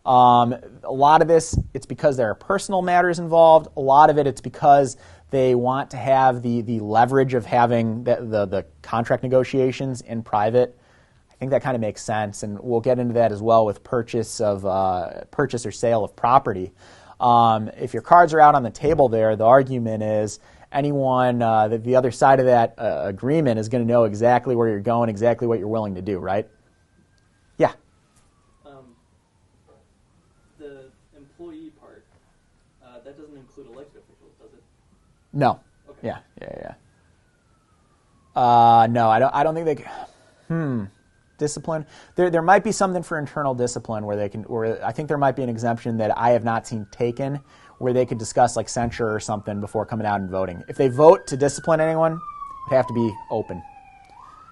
Speaker 1: A lot of this, it's because there are personal matters involved. A lot of it, it's because they want to have the leverage of having the contract negotiations in private. I think that kind of makes sense, and we'll get into that as well with purchase or sale of property. If your cards are out on the table there, the argument is anyone, the other side of that agreement is going to know exactly where you're going, exactly what you're willing to do, right? Yeah.
Speaker 12: The employee part, that doesn't include elected officials, does it?
Speaker 1: No.
Speaker 12: Okay.
Speaker 1: Yeah. No, I don't think they. discipline. There might be something for internal discipline where I think there might be an exemption that I have not seen taken where they could discuss like censure or something before coming out and voting. If they vote to discipline anyone, it would have to be open.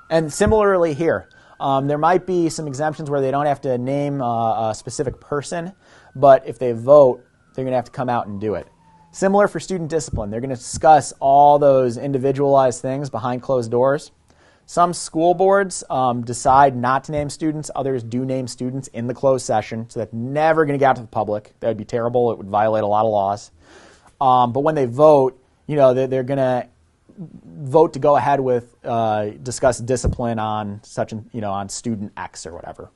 Speaker 1: And similarly here, there might be some exemptions where they don't have to name a specific person, but if they vote, they're going to have to come out and do it. Similar for student discipline. They're going to discuss all those individualized things behind closed doors. Some school boards decide not to name students. Others do name students in the closed session, so that's never going to get out to the public. That would be terrible. It would violate a lot of laws. But when they vote, they're going to vote to go ahead with discuss discipline on on student X or whatever.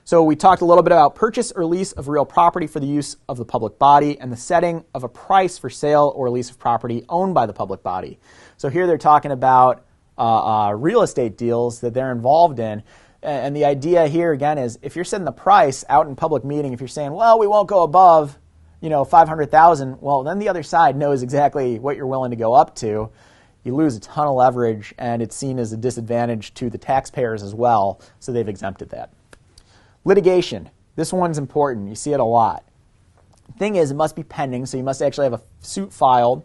Speaker 1: So we talked a little bit about purchase or lease of real property for the use of the public body and the setting of a price for sale or lease of property owned by the public body. So here they're talking about real estate deals that they're involved in. And the idea here, again, is if you're setting the price out in public meeting, if you're saying, well, we won't go above $500,000, well, then the other side knows exactly what you're willing to go up to. You lose a ton of leverage, and it's seen as a disadvantage to the taxpayers as well, so they've exempted that. Litigation. This one's important. You see it a lot. The thing is, it must be pending, so you must actually have a suit filed,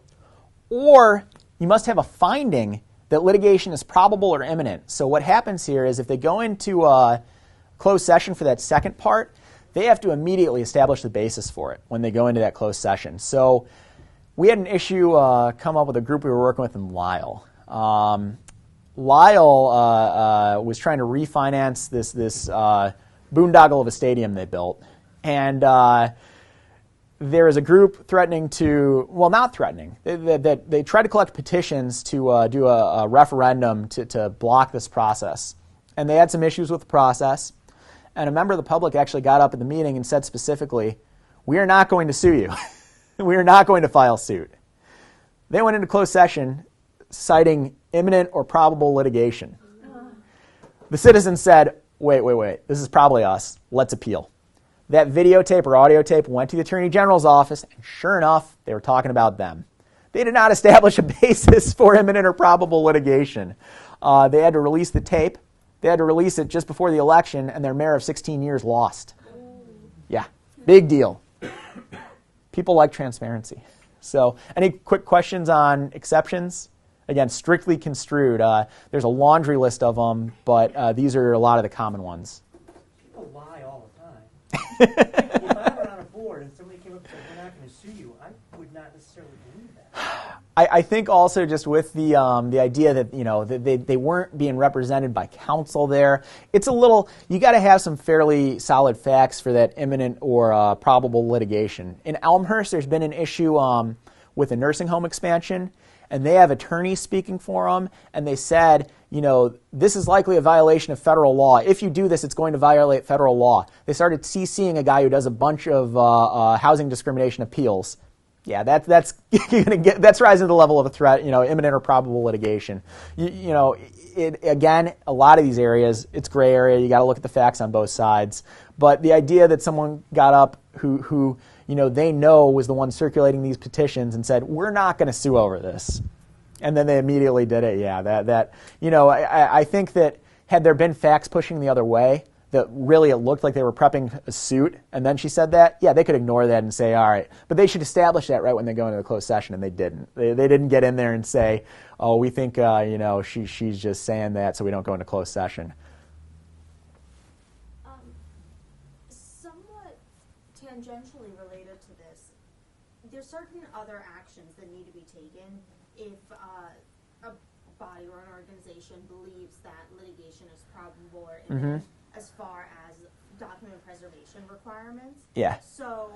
Speaker 1: or you must have a finding that litigation is probable or imminent. So what happens here is if they go into a closed session for that second part, they have to immediately establish the basis for it when they go into that closed session. So we had an issue come up with a group we were working with in Lyle. Lyle was trying to refinance this boondoggle of a stadium they built. And there is a group threatening to, well, not threatening. They tried to collect petitions to do a referendum to block this process. And they had some issues with the process. And a member of the public actually got up at the meeting and said specifically, we are not going to sue you. We are not going to file suit. They went into closed session citing imminent or probable litigation. The citizen said, wait, this is probably us. Let's appeal. That videotape or audio tape went to the Attorney General's office, and sure enough, they were talking about them. They did not establish a basis for imminent or probable litigation. They had to release the tape. They had to release it just before the election, and their mayor of 16 years lost. Yeah, big deal. People like transparency. So, any quick questions on exceptions? Again, strictly construed. There's a laundry list of them, but these are a lot of the common ones.
Speaker 9: People lie all the time. If I were on a board and somebody came up and said, we're not going to sue you, I would not necessarily believe that.
Speaker 1: I think also just with the idea that they weren't being represented by counsel there, it's a little, you got to have some fairly solid facts for that imminent or probable litigation. In Elmhurst, there's been an issue with a nursing home expansion, and they have attorneys speaking for them, and they said, this is likely a violation of federal law. If you do this, it's going to violate federal law. They started CCing a guy who does a bunch of housing discrimination appeals. Yeah, that's rising to the level of a threat, imminent or probable litigation. Again, a lot of these areas, it's gray area. You got to look at the facts on both sides. But the idea that someone got up who they know was the one circulating these petitions and said, we're not going to sue over this. And then they immediately did it. Yeah, I think that had there been facts pushing the other way, that really it looked like they were prepping a suit, and then she said that, yeah, they could ignore that and say, all right. But they should establish that right when they go into the closed session, and they didn't. They didn't get in there and say, oh, we think, she's just saying that so we don't go into closed session.
Speaker 10: Somewhat tangentially related to this, there's certain other actions that need to be taken if a body or an organization believes that litigation is probable or imminent. As far as document preservation requirements.
Speaker 1: Yeah.
Speaker 10: So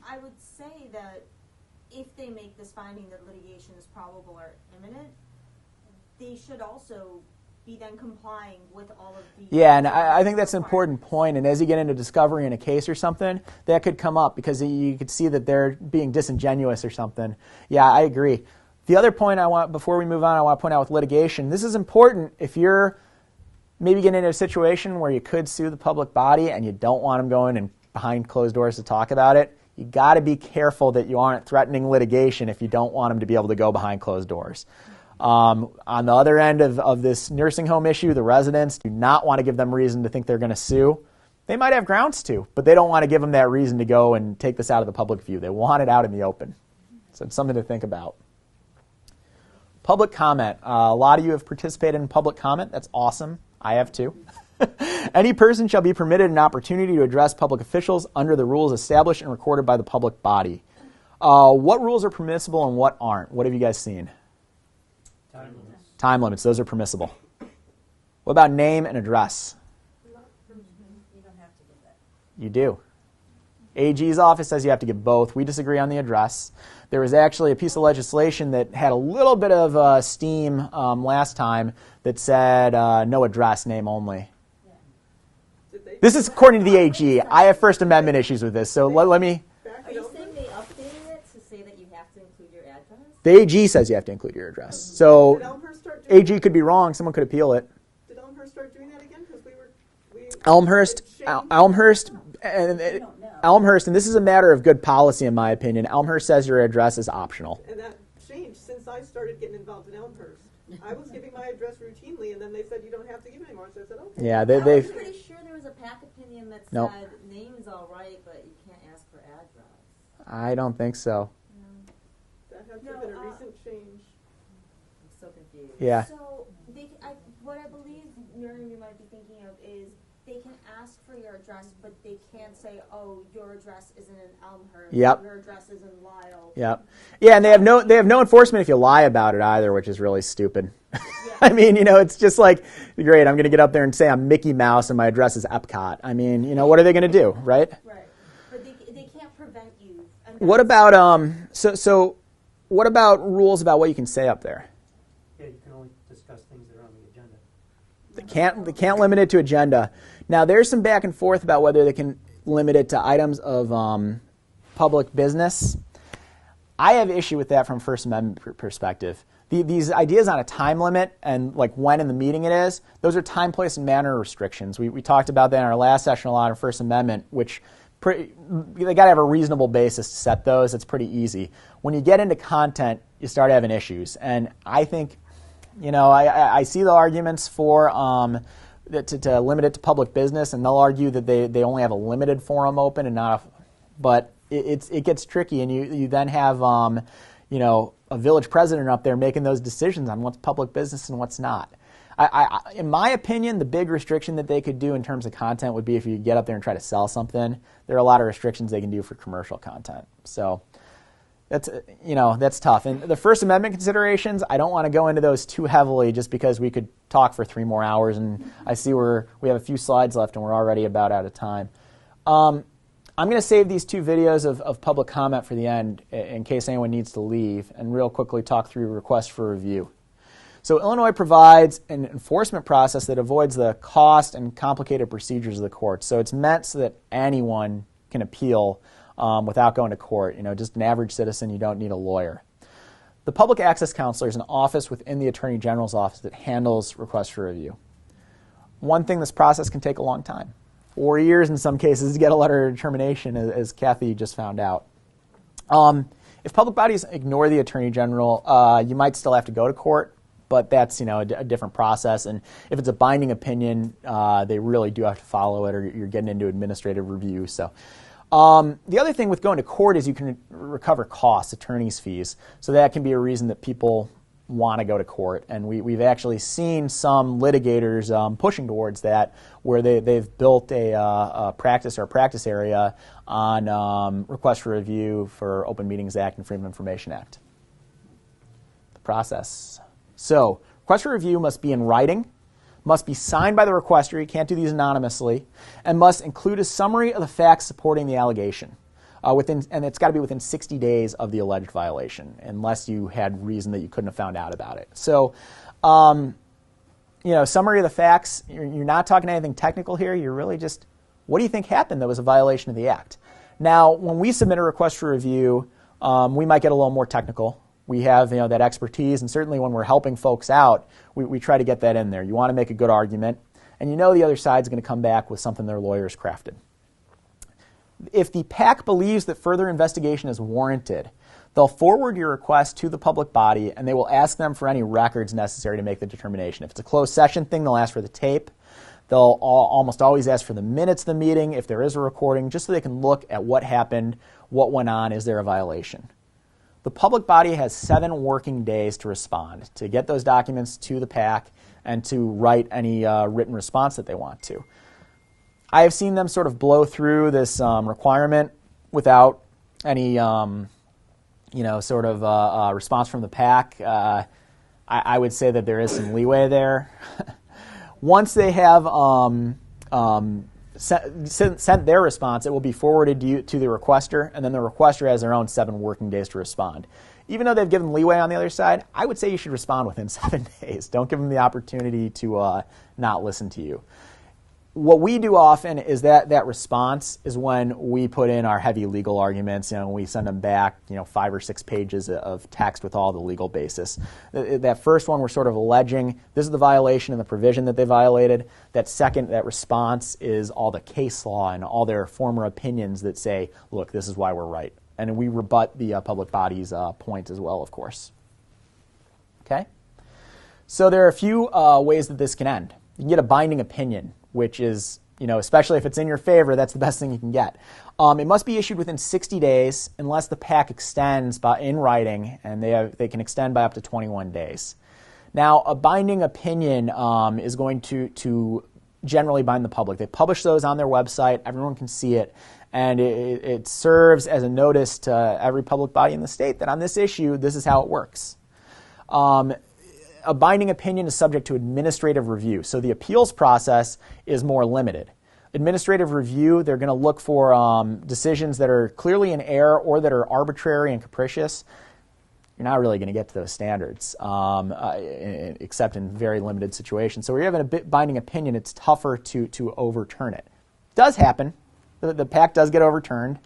Speaker 10: I would say that if they make this finding that litigation is probable or imminent, they should also be then complying with all of the...
Speaker 1: Yeah, and I think that's an important point. And as you get into discovery in a case or something, that could come up because you could see that they're being disingenuous or something. Yeah, I agree. The other point before we move on, I want to point out with litigation, this is important if you're maybe get into a situation where you could sue the public body and you don't want them going and behind closed doors to talk about it. You got to be careful that you aren't threatening litigation if you don't want them to be able to go behind closed doors. On the other end of this nursing home issue, the residents do not want to give them reason to think they're going to sue. They might have grounds to, but they don't want to give them that reason to go and take this out of the public view. They want it out in the open. So it's something to think about. Public comment. A lot of you have participated in public comment. That's awesome. I have too. Any person shall be permitted an opportunity to address public officials under the rules established and recorded by the public body. What rules are permissible and what aren't? What have you guys seen?
Speaker 9: Time limits.
Speaker 1: Time limits. Those are permissible. What about name and address?
Speaker 3: You don't have to give that.
Speaker 1: You do. AG's office says you have to give both. We disagree on the address. There was actually a piece of legislation that had a little bit of steam last time that said no address, name only. This is according to the AG. I have First Amendment issues with this, so let me...
Speaker 3: Are you saying they updated it to say that you have to include your address?
Speaker 1: The AG says you have to include your address. So AG could be wrong. Someone could appeal it.
Speaker 11: Did Elmhurst start doing that again? Because
Speaker 1: Elmhurst, and this is a matter of good policy in my opinion, Elmhurst says your address is optional.
Speaker 11: And that changed since I started getting involved in Elmhurst. I was giving my address routinely, and then they said you don't have to give it anymore. So I said, okay.
Speaker 1: Yeah,
Speaker 3: I
Speaker 1: they've...
Speaker 3: was pretty sure there was a PAC opinion that said
Speaker 1: Nope.
Speaker 3: name's all right, but you can't ask for address.
Speaker 1: I don't think so.
Speaker 11: That has been a recent change.
Speaker 3: I'm so confused.
Speaker 1: Yeah.
Speaker 13: So, what I believe, Miriam, you might be thinking of is they can ask for your address, but they can't say, oh, your address isn't in Elmhurst.
Speaker 1: Yep.
Speaker 13: Your address is in Lyle.
Speaker 1: Yep. Yeah, and they have no enforcement if you lie about it either, which is really stupid. I mean, it's just like, great, I'm going to get up there and say I'm Mickey Mouse and my address is Epcot. I mean, what are they going to do, right?
Speaker 13: Right. But they can't prevent you.
Speaker 1: What about so what about rules about what you can say up there?
Speaker 9: Yeah, you can only discuss things that are on the agenda.
Speaker 1: They can't limit it to agenda. Now there's some back and forth about whether they can limit it to items of public business. I have issue with that from First Amendment perspective. These ideas on a time limit and like when in the meeting it is, those are time, place, and manner restrictions. We talked about that in our last session a lot on First Amendment, which they got to have a reasonable basis to set those. It's pretty easy. When you get into content, you start having issues. And I think, I see the arguments for to limit it to public business, and they'll argue that they only have a limited forum open and not but it gets tricky, and you then have a village president up there making those decisions on what's public business and what's not. In my opinion, the big restriction that they could do in terms of content would be if you get up there and try to sell something. There are a lot of restrictions they can do for commercial content. So that's tough. And the First Amendment considerations, I don't want to go into those too heavily just because we could talk for 3 more hours, and I see we have a few slides left and we're already about out of time. I'm going to save these 2 videos of public comment for the end in case anyone needs to leave, and real quickly talk through requests for review. So Illinois provides an enforcement process that avoids the cost and complicated procedures of the courts. So it's meant so that anyone can appeal without going to court. Just an average citizen, you don't need a lawyer. The Public Access Counselor is an office within the Attorney General's office that handles requests for review. One thing, this process can take a long time. 4 years in some cases to get a letter of determination, as Kathy just found out. If public bodies ignore the Attorney General, you might still have to go to court, but that's a different process. And if it's a binding opinion, they really do have to follow it, or you're getting into administrative review. So the other thing with going to court is you can recover costs, attorney's fees. So that can be a reason that people want to go to court, and we've actually seen some litigators pushing towards that, where they've built a practice area on request for review for Open Meetings Act and Freedom of Information Act. The process. So request for review must be in writing, must be signed by the requester, you can't do these anonymously, and must include a summary of the facts supporting the allegation. And it's got to be within 60 days of the alleged violation, unless you had reason that you couldn't have found out about it. So, summary of the facts, you're not talking anything technical here. You're really just, what do you think happened that was a violation of the act? Now, when we submit a request for review, we might get a little more technical. We have that expertise, and certainly when we're helping folks out, we try to get that in there. You want to make a good argument, and the other side's going to come back with something their lawyers crafted. If the PAC believes that further investigation is warranted, They'll forward your request to the public body, and they will ask them for any records necessary to make the determination. If it's a closed session thing, they'll ask for the tape. They'll almost always ask for the minutes of the meeting, if there is a recording, just so they can look at what happened, what went on, is there a violation. The public body has 7 working days to respond, to get those documents to the PAC and to write any written response that they want to. I have seen them sort of blow through this requirement without any response from the PAC. I would say that there is some leeway there. Once they have sent their response, it will be forwarded to the requester, and then the requester has their own 7 working days to respond. Even though they've given leeway on the other side, I would say you should respond within 7 days. Don't give them the opportunity to not listen to you. What we do often is that response is when we put in our heavy legal arguments. We send them back 5 or 6 pages of text with all the legal basis. That first one, we're sort of alleging this is the violation and the provision that they violated. That second, that response is all the case law and all their former opinions that say, look, this is why we're right. And we rebut the public body's point as well, of course. Okay? So there are a few ways that this can end. You can get a binding opinion, which is, especially if it's in your favor, that's the best thing you can get. It must be issued within 60 days unless the PAC extends in writing, and they can extend by up to 21 days. Now, a binding opinion is going to generally bind the public. They publish those on their website. Everyone can see it. And it serves as a notice to every public body in the state that on this issue, this is how it works. A binding opinion is subject to administrative review. So the appeals process is more limited. Administrative review, they're going to look for decisions that are clearly in error or that are arbitrary and capricious. You're not really going to get to those standards, except in very limited situations. So when you're having a binding opinion, it's tougher to overturn it. It does happen. The PAC does get overturned.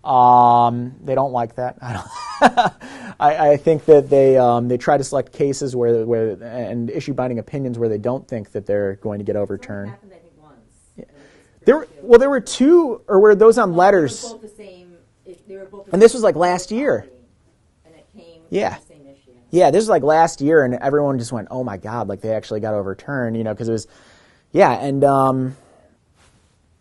Speaker 1: They don't like that. I think that they try to select cases where and issue binding opinions where they don't think that they're going to get overturned.
Speaker 3: Happened, I think, once.
Speaker 1: Yeah. There were 2, or were those on letters?
Speaker 3: They were both the same. They were both the
Speaker 1: And this
Speaker 3: same
Speaker 1: was like last year.
Speaker 3: And it came
Speaker 1: Yeah.
Speaker 3: from the same issue.
Speaker 1: Yeah, this was like last year, and everyone just went, "Oh my God!" Like they actually got overturned, because it was, yeah, and.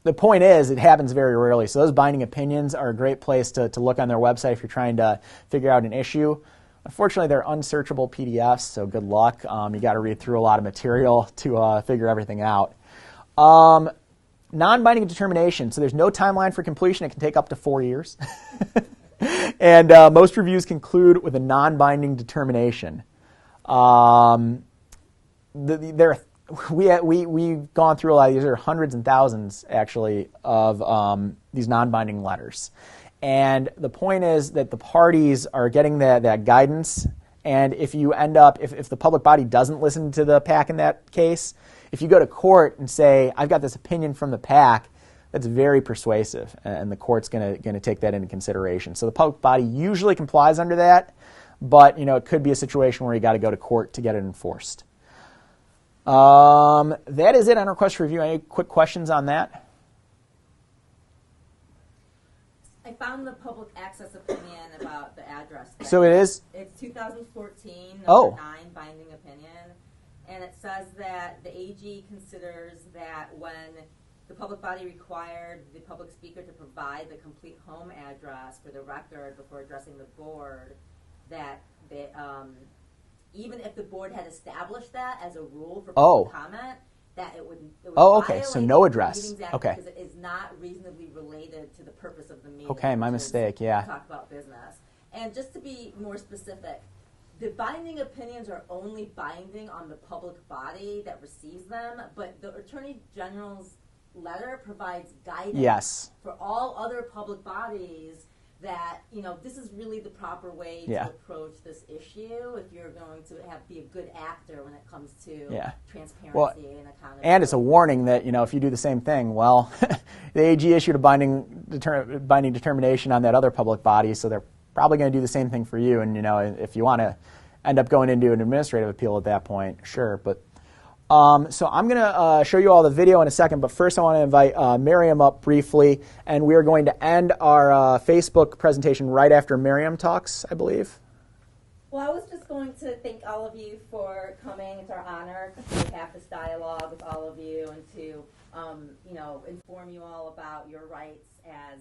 Speaker 1: The point is, it happens very rarely. So those binding opinions are a great place to look on their website if you're trying to figure out an issue. Unfortunately, they're unsearchable PDFs, so good luck. You got to read through a lot of material to figure everything out. Non-binding determination. So there's no timeline for completion. It can take up to 4 years. And most reviews conclude with a non-binding determination. We've gone through a lot of these. There are hundreds and thousands, actually, of these non-binding letters. And the point is that the parties are getting that guidance, and if you end up, if the public body doesn't listen to the PAC in that case, if you go to court and say, I've got this opinion from the PAC, that's very persuasive, and the court's going to take that into consideration. So the public body usually complies under that, but it could be a situation where you got to go to court to get it enforced. That is it on request for review. Any quick questions on that?
Speaker 3: I found the public access opinion about the address thing.
Speaker 1: So it is?
Speaker 3: It's 2014,
Speaker 1: Oh.
Speaker 3: number 9, binding opinion. And it says that the AG considers that when the public body required the public speaker to provide the complete home address for the record before addressing the board, that they, even if the board had established that as a rule for public comment, that it would
Speaker 1: okay. So no address.
Speaker 3: Meetings Act
Speaker 1: Okay.
Speaker 3: because it is not reasonably related to the purpose of the meeting.
Speaker 1: Okay, my
Speaker 3: which is
Speaker 1: mistake, yeah.
Speaker 3: to talk about business. And just to be more specific, the binding opinions are only binding on the public body that receives them, but the Attorney General's letter provides guidance for all other public bodies that, this is really the proper way to approach this issue if you're going to be a good actor when it comes to transparency and accountability.
Speaker 1: And it's a warning that, if you do the same thing, well, the AG issued a binding determination on that other public body, so they're probably going to do the same thing for you. And, if you want to end up going into an administrative appeal at that point, sure. But So I'm going to show you all the video in a second, but first I want to invite Miriam up briefly, and we are going to end our Facebook presentation right after Miriam talks, I believe.
Speaker 3: Well, I was just going to thank all of you for coming. It's our honor to have this dialogue with all of you and to, inform you all about your rights as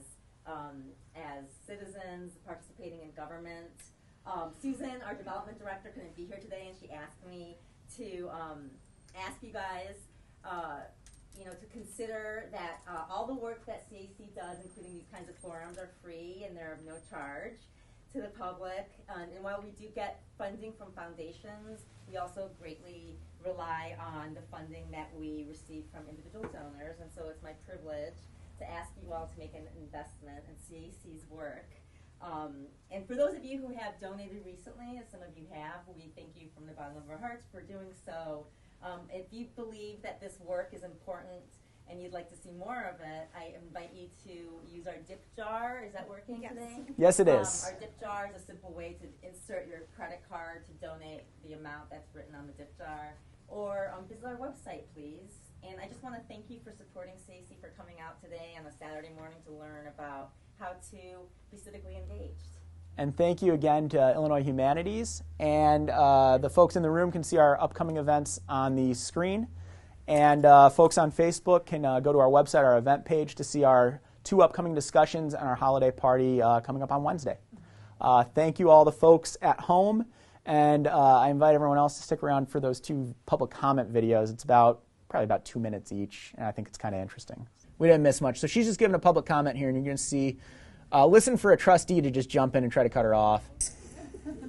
Speaker 3: citizens participating in government. Susan, our development director, couldn't be here today, and she asked me to ask you guys, to consider that all the work that CAC does, including these kinds of forums, are free and they're of no charge to the public. And while we do get funding from foundations, we also greatly rely on the funding that we receive from individual donors. And so it's my privilege to ask you all to make an investment in CAC's work. And for those of you who have donated recently, as some of you have, we thank you from the bottom of our hearts for doing so. If you believe that this work is important and you'd like to see more of it, I invite you to use our dip jar. Is that working today?
Speaker 1: Yes, it is.
Speaker 3: Our dip jar is a simple way to insert your credit card to donate the amount that's written on the dip jar. Or visit our website, please. And I just want to thank you for supporting CAC, for coming out today on a Saturday morning to learn about how to be civically engaged.
Speaker 1: And thank you again to Illinois Humanities. And the folks in the room can see our upcoming events on the screen. And folks on Facebook can go to our website, our event page, to see our 2 upcoming discussions and our holiday party coming up on Wednesday. Thank you all the folks at home. And I invite everyone else to stick around for those 2 public comment videos. It's probably about 2 minutes each, and I think it's kind of interesting. We didn't miss much. So she's just giving a public comment here, and you're going to see, listen for a trustee to just jump in and try to cut her off.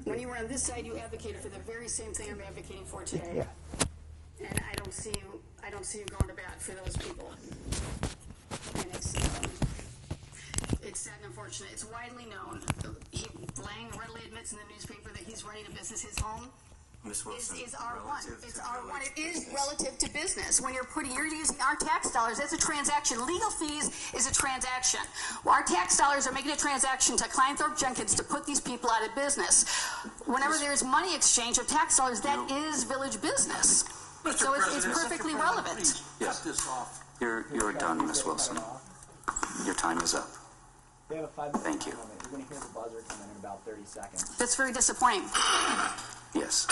Speaker 14: When you were on this side, you advocated for the very same thing I'm advocating for today.
Speaker 1: Yeah.
Speaker 14: And I don't see you going to bat for those people. And it's sad and unfortunate. It's widely known. Lang readily admits in the newspaper that he's running a business. His home is R1. It's R1. It is relative to business. When you're using our tax dollars, that's a transaction. Legal fees is a transaction. Well, our tax dollars are making a transaction to Kleinthorpe Jenkins to put these people out of business. Whenever there's money exchange of tax dollars, that is village business. So it's perfectly relevant.
Speaker 15: Yes. You're done, Ms. Wilson. Your time is up.
Speaker 1: They have a 5-minute
Speaker 15: Thank you.
Speaker 1: comment. You're going to hear the buzzer come in about 30 seconds.
Speaker 14: That's very disappointing.
Speaker 15: Yes.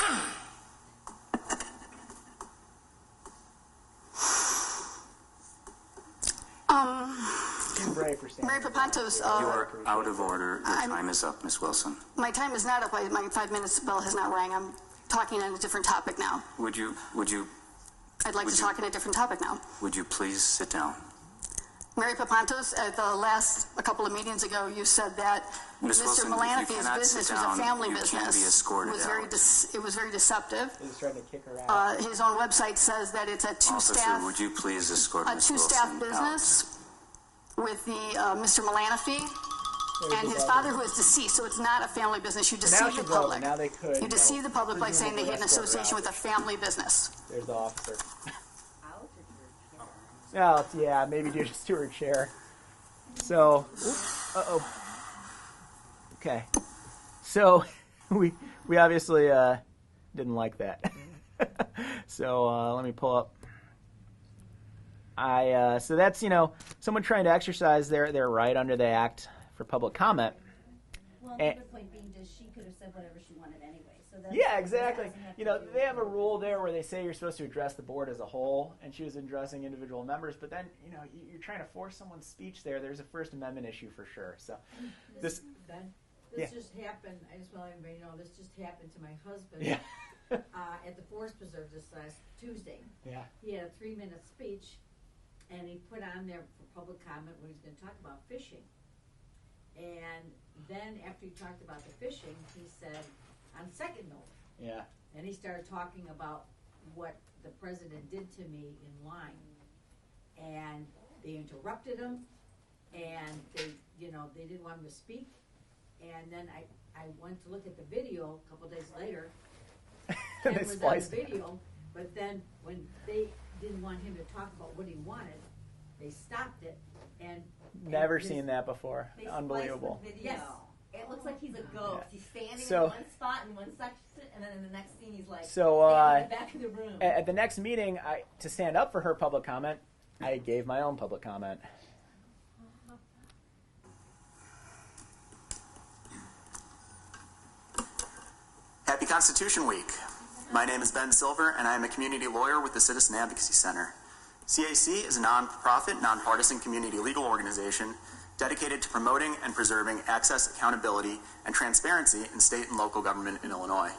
Speaker 14: Mary Papantos.
Speaker 15: You are out of order. Your time is up, Ms. Wilson.
Speaker 14: My time is not up. My 5 minutes bell has not rang. I'm talking on a different topic now.
Speaker 15: Would you?
Speaker 14: I'd like to talk on a different topic now.
Speaker 15: Would you please sit down?
Speaker 14: Mary Papantos, at a couple of meetings ago, you said that
Speaker 15: Ms.
Speaker 14: Mr.
Speaker 15: Wilson,
Speaker 14: Malanophy's business was a family business.
Speaker 15: You can't be escorted
Speaker 14: it was very deceptive.
Speaker 1: He's trying to kick her out.
Speaker 14: His own website says that it's a two-staff.
Speaker 15: Officer, would you please escort Ms.
Speaker 14: two-staff
Speaker 15: Wilson
Speaker 14: business with the Mr. Malanophy and his father, who is deceased. So it's not a family business. You deceive the public.
Speaker 1: Now they could.
Speaker 14: You deceive the public by saying they had an association with a family business.
Speaker 1: There's the officer. Oh, yeah, maybe just to her chair. So, okay. So, we obviously didn't like that. So let me pull up. So that's someone trying to exercise their right under the Act for public comment.
Speaker 5: Well, the other point being, she could have said whatever she wanted anyway. So that's
Speaker 1: yeah, exactly. They have a rule there where they say you're supposed to address the board as a whole, and she was addressing individual members. But then, you're trying to force someone's speech there. There's a First Amendment issue for sure. So,
Speaker 16: This just happened. I just want everybody to know this just happened to my husband.
Speaker 1: Yeah.
Speaker 16: At the Forest Preserve this last Tuesday.
Speaker 1: Yeah.
Speaker 16: He had a 3-minute speech, and he put on there for public comment where he's going to talk about fishing. And then after he talked about the fishing, he said, on second note.
Speaker 1: Yeah.
Speaker 16: And he started talking about what the president did to me in line. And they interrupted him, and they didn't want him to speak. And then I went to look at the video a couple days later. Ken was on the video, but then when they didn't want him to talk about what he wanted, they stopped it. And
Speaker 1: never seen that before.
Speaker 3: They
Speaker 1: Unbelievable.
Speaker 3: Video. It looks like he's a ghost. He's standing
Speaker 1: So-
Speaker 3: in one spot in one section, and then in the next scene he's like
Speaker 1: So
Speaker 3: standing in the back of the room.
Speaker 1: at the next meeting, to stand up for her public comment, I gave my own public comment.
Speaker 15: Happy Constitution Week. My name is Ben Silver, and I am a community lawyer with the Citizen Advocacy Center. CAC is a nonprofit, nonpartisan community legal organization dedicated to promoting and preserving access, accountability, and transparency in state and local government in Illinois.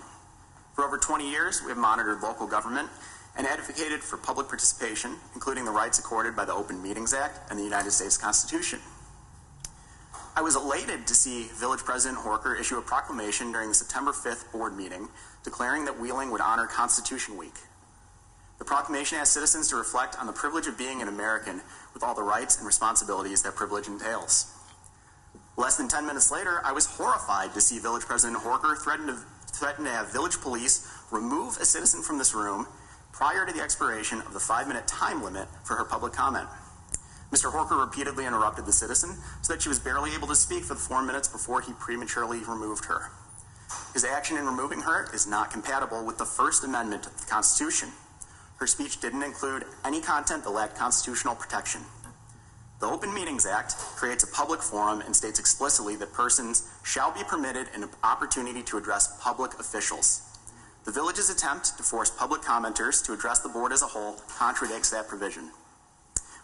Speaker 15: For over 20 years, we have monitored local government and advocated for public participation, including the rights accorded by the Open Meetings Act and the United States Constitution. I was elated to see Village President Horker issue a proclamation during the September 5th board meeting declaring that Wheeling would honor Constitution Week. The proclamation asked citizens to reflect on the privilege of being an American with all the rights and responsibilities that privilege entails. Less than 10 minutes later, I was horrified to see Village President Horker threaten to have village police remove a citizen from this room prior to the expiration of the 5-minute time limit for her public comment. Mr. Horker repeatedly interrupted the citizen so that she was barely able to speak for the 4 minutes before he prematurely removed her. His action in removing her is not compatible with the First Amendment of the Constitution. Her speech didn't include any content that lacked constitutional protection. The Open Meetings Act creates a public forum and states explicitly that persons shall be permitted an opportunity to address public officials. The village's attempt to force public commenters to address the board as a whole contradicts that provision.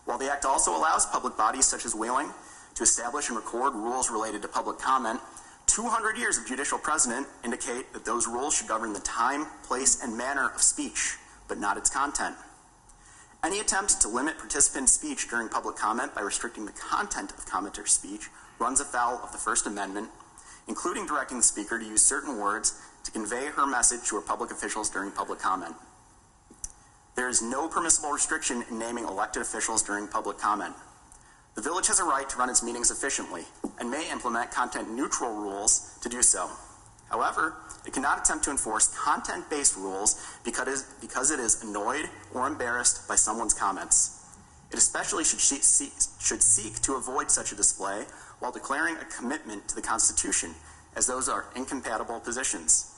Speaker 15: While the Act also allows public bodies such as Wheeling to establish and record rules related to public comment, 200 years of judicial precedent indicate that those rules should govern the time, place, and manner of speech, but not its content. Any attempt to limit participants' speech during public comment by restricting the content of commenters' speech runs afoul of the First Amendment, including directing the speaker to use certain words to convey her message to her public officials during public comment. There is no permissible restriction in naming elected officials during public comment. The village has a right to run its meetings efficiently and may implement content-neutral rules to do so. However, it cannot attempt to enforce content-based rules because it is annoyed or embarrassed by someone's comments. It especially should seek to avoid such a display while declaring a commitment to the Constitution, as those are incompatible positions.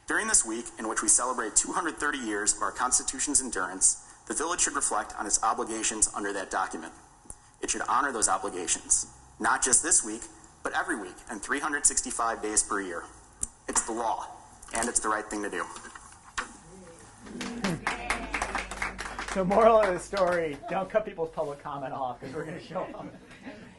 Speaker 15: During this week, in which we celebrate 230 years of our Constitution's endurance, the village should reflect on its obligations under that document. It should honor those obligations, not just this week, but every week and 365 days per year. It's the law, and it's the right thing to do.
Speaker 1: So moral of the story, don't cut people's public comment off because we're going to show them.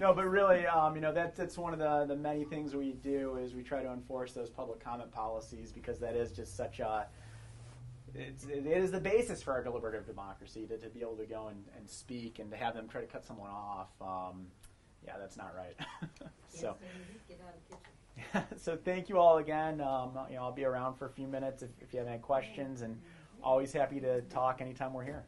Speaker 1: No, but really, that's one of the many things we do is we try to enforce those public comment policies because that is just such a, it is the basis for our deliberative democracy to be able to go and speak and to have them try to cut someone off. Yeah, that's not right. So.
Speaker 16: Get out of the kitchen.
Speaker 1: So thank you all again. I'll be around for a few minutes if you have any questions, and always happy to talk anytime we're here.